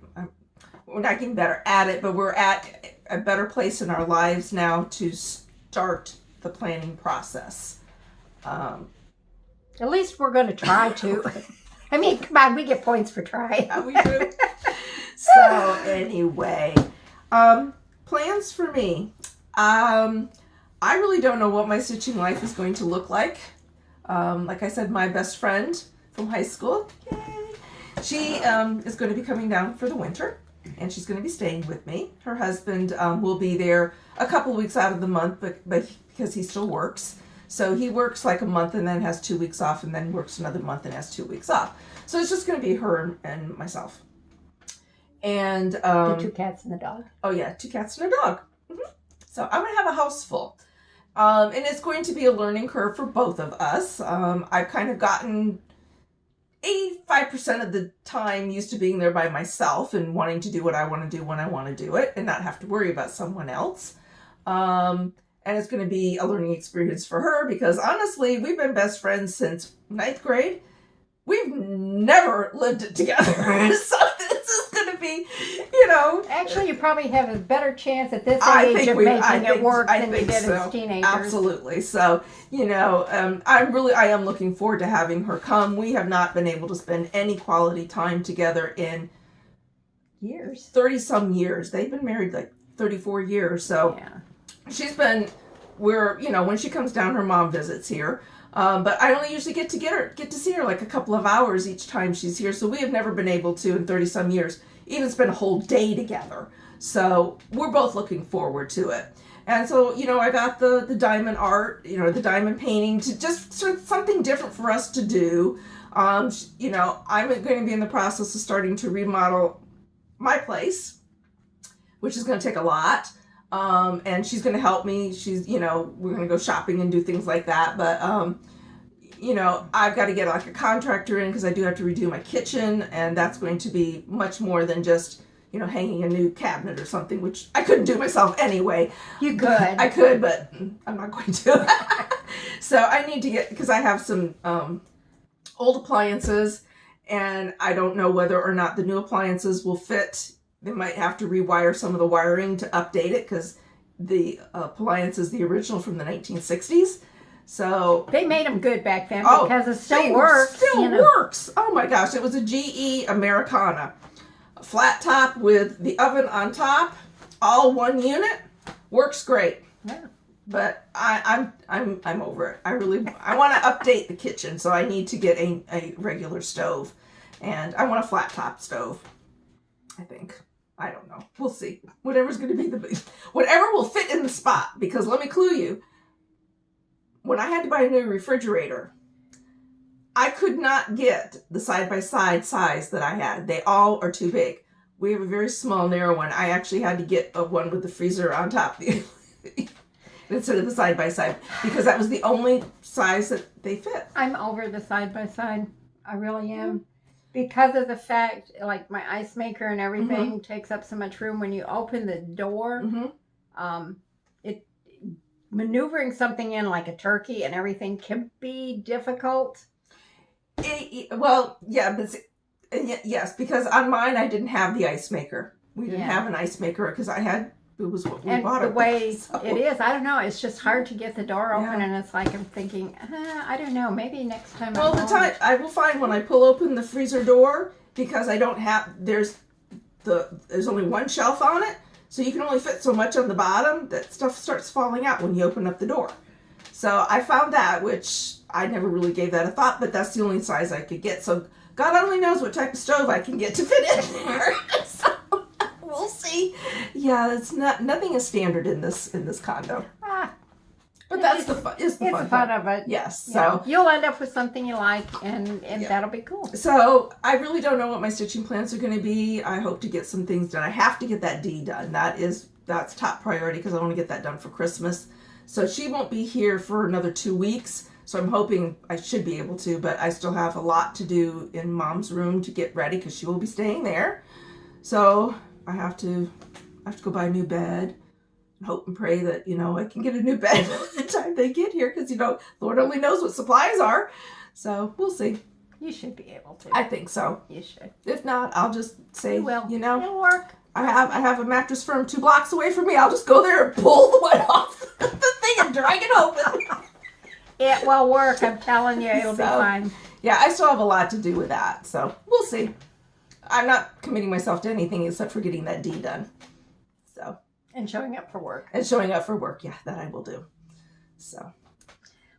we're not getting better at it, but we're at a better place in our lives now to start the planning process.
At least we're going to try to. I mean, come on, we get points for trying.
Yeah, we do. So anyway, plans for me. I really don't know what my stitching life is going to look like. Like I said, my best friend from high school, yay, she is going to be coming down for the winter, and she's going to be staying with me. Her husband will be there a couple weeks out of the month, but because he still works. So he works like a month and then has 2 weeks off, and then works another month and has 2 weeks off. So it's just going to be her and myself. And
the 2 cats and the dog.
Oh yeah, 2 cats and a dog. So I'm gonna have a house full, and it's going to be a learning curve for both of us. I've kind of gotten 85% of the time used to being there by myself and wanting to do what I want to do when I want to do it, and not have to worry about someone else. And it's going to be a learning experience for her, because honestly, we've been best friends since 9th grade. We've never lived it together. So this is going to be, you know.
Actually, you probably have a better chance at this age of making it work than you did as teenagers.
Absolutely. So, you know, I am looking forward to having her come. We have not been able to spend any quality time together in
years.
30 some years. They've been married like 34 years. So when she comes down, her mom visits here. But I only usually get to see her like a couple of hours each time she's here. So we have never been able to, in 30 some years, even spend a whole day together. So we're both looking forward to it. And so, you know, I got the diamond art, you know, the diamond painting, to just sort of something different for us to do. You know, I'm going to be in the process of starting to remodel my place, which is going to take a lot. And she's going to help me. She's, you know, we're going to go shopping and do things like that. But, you know, I've got to get like a contractor in, because I do have to redo my kitchen. And that's going to be much more than just, you know, hanging a new cabinet or something, which I couldn't do myself anyway.
You could.
I could, but I'm not going to. So I need to get, because I have some old appliances, and I don't know whether or not the new appliances will fit. They might have to rewire some of the wiring to update it, because the appliance is the original from the 1960s. So
they made them good back then, because it still works.
Still works. Oh my gosh, it was a GE Americana, a flat top with the oven on top, all one unit. Works great.
Yeah.
But I'm over it. I want to update the kitchen, so I need to get a regular stove, and I want a flat top stove, I think. I don't know. We'll see. Whatever's going to be whatever will fit in the spot. Because let me clue you, when I had to buy a new refrigerator, I could not get the side-by-side size that I had. They all are too big. We have a very small, narrow one. I actually had to get one with the freezer on top instead of the side-by-side, because that was the only size that they fit.
I'm over the side-by-side. I really am. Because of the fact, like, my ice maker and everything takes up so much room. When you open the door, maneuvering something in like a turkey and everything can be difficult.
Yes, because on mine I didn't have the ice maker. We didn't have an ice maker, because was what we
And
bought
the
her.
way
So,
it is, I don't know. It's just hard to get the door open,
Yeah.
and it's like I'm thinking, I don't know. Maybe next time.
well, the time I will find when I pull open the freezer door, because I don't have there's only one shelf on it, so you can only fit so much on the bottom. That stuff starts falling out when you open up the door. So I found that, which I never really gave that a thought, but that's the only size I could get. So God only knows what type of stove I can get to fit in there. So we'll see. Yeah, it's nothing is standard in this condo. But that's the fun. It's the
It's
fun
the fun
part.
of it.
Yes.
You
So
know, you'll end up with something you like, and that'll be cool.
So I really don't know what my stitching plans are going to be. I hope to get some things done. I have to get that D done. That's top priority because I want to get that done for Christmas. So she won't be here for another 2 weeks. So I'm hoping I should be able to, but I still have a lot to do in Mom's room to get ready because she will be staying there. So I have to go buy a new bed. Hope and pray that, I can get a new bed by the time they get here because, Lord only knows what supplies are. So we'll see.
You should be able to.
I think so.
You should.
If not, I'll just say,
You will.
It'll
work.
I have a mattress firm 2 blocks away from me. I'll just go there and pull the one off the thing and drag it open.
It will work. I'm telling you, it'll be fine.
Yeah, I still have a lot to do with that. So we'll see. I'm not committing myself to anything except for getting that D done. So.
And showing up for work.
And showing up for work. Yeah, that I will do. So.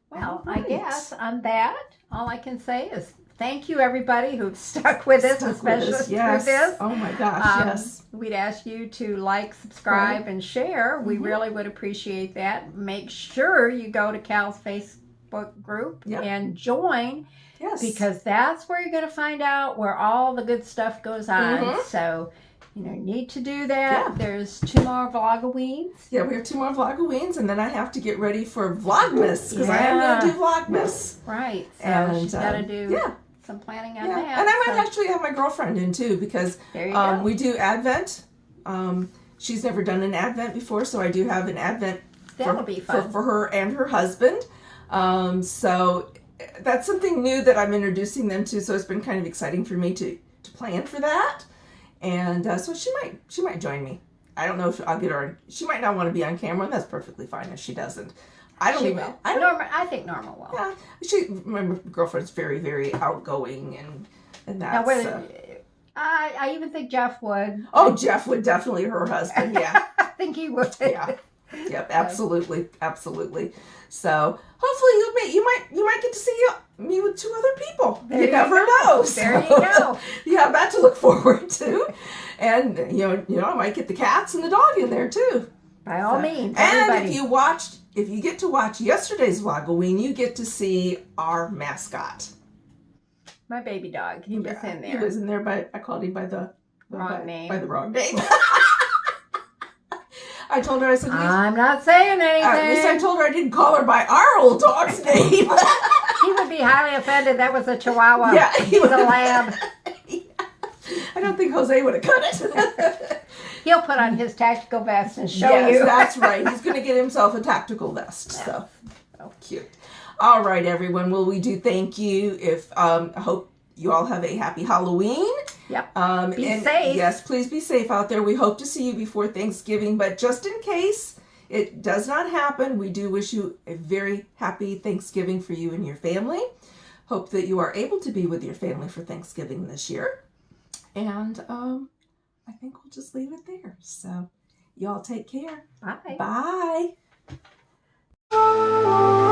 Well,
Right.
I guess on that, all I can say is thank you, everybody who's stuck with us, especially through this.
Oh my gosh, yes.
We'd ask you to like, subscribe, and share. We really would appreciate that. Make sure you go to Cal's Facebook group and join.
Yes.
Because that's where you're going to find out where all the good stuff goes on. So, need to do that.
Yeah.
There's 2 more Vlogaweens.
Yeah, we have 2 more Vlogaweens, and then I have to get ready for Vlogmas, because I am going to do Vlogmas.
Right. So
And,
she's got to do some planning on that.
And I might actually have my girlfriend in, too, because
there you go.
we do Advent. She's never done an Advent before, so I do have an Advent
That'll be fun.
for her and her husband. So that's something new that I'm introducing them to, so it's been kind of exciting for me to plan for that. And so she might join me. I don't know if I'll get her. She might not want to be on camera, and that's perfectly fine if she doesn't. I don't even.
I think Norma will.
Yeah, my girlfriend's very, very outgoing, and that's.
Now, I even think Jeff would.
Oh, Jeff would definitely. Her husband, yeah.
I think he would.
Yeah. Yep. Absolutely. So hopefully you might get to see me with 2 other people.
There
you never know.
There you go.
You have that to look forward to, and I might get the cats and the dog in there too.
By all means,
and
everybody.
if you get to watch yesterday's Vlogaween, you get to see our mascot.
My baby dog. He was in there.
He was in there, I called him by the
wrong name.
By the wrong name. I told her, I said,
I'm not saying anything.
at least I told her I didn't call her by our old dog's name.
He would be highly offended. That was a Chihuahua.
Yeah,
he was a lab.
I don't think Jose would have cut it.
He'll put on his tactical vest and show
Yes,
you.
that's right. He's going to get himself a tactical vest. So cute. All right, everyone. Well, we do thank you. I hope you all have a happy Halloween.
Yep.
Be
safe.
Yes, please be safe out there. We hope to see you before Thanksgiving, but just in case it does not happen, we do wish you a very happy Thanksgiving for you and your family. Hope that you are able to be with your family for Thanksgiving this year. And I think we'll just leave it there. So y'all take care.
Bye.
Bye.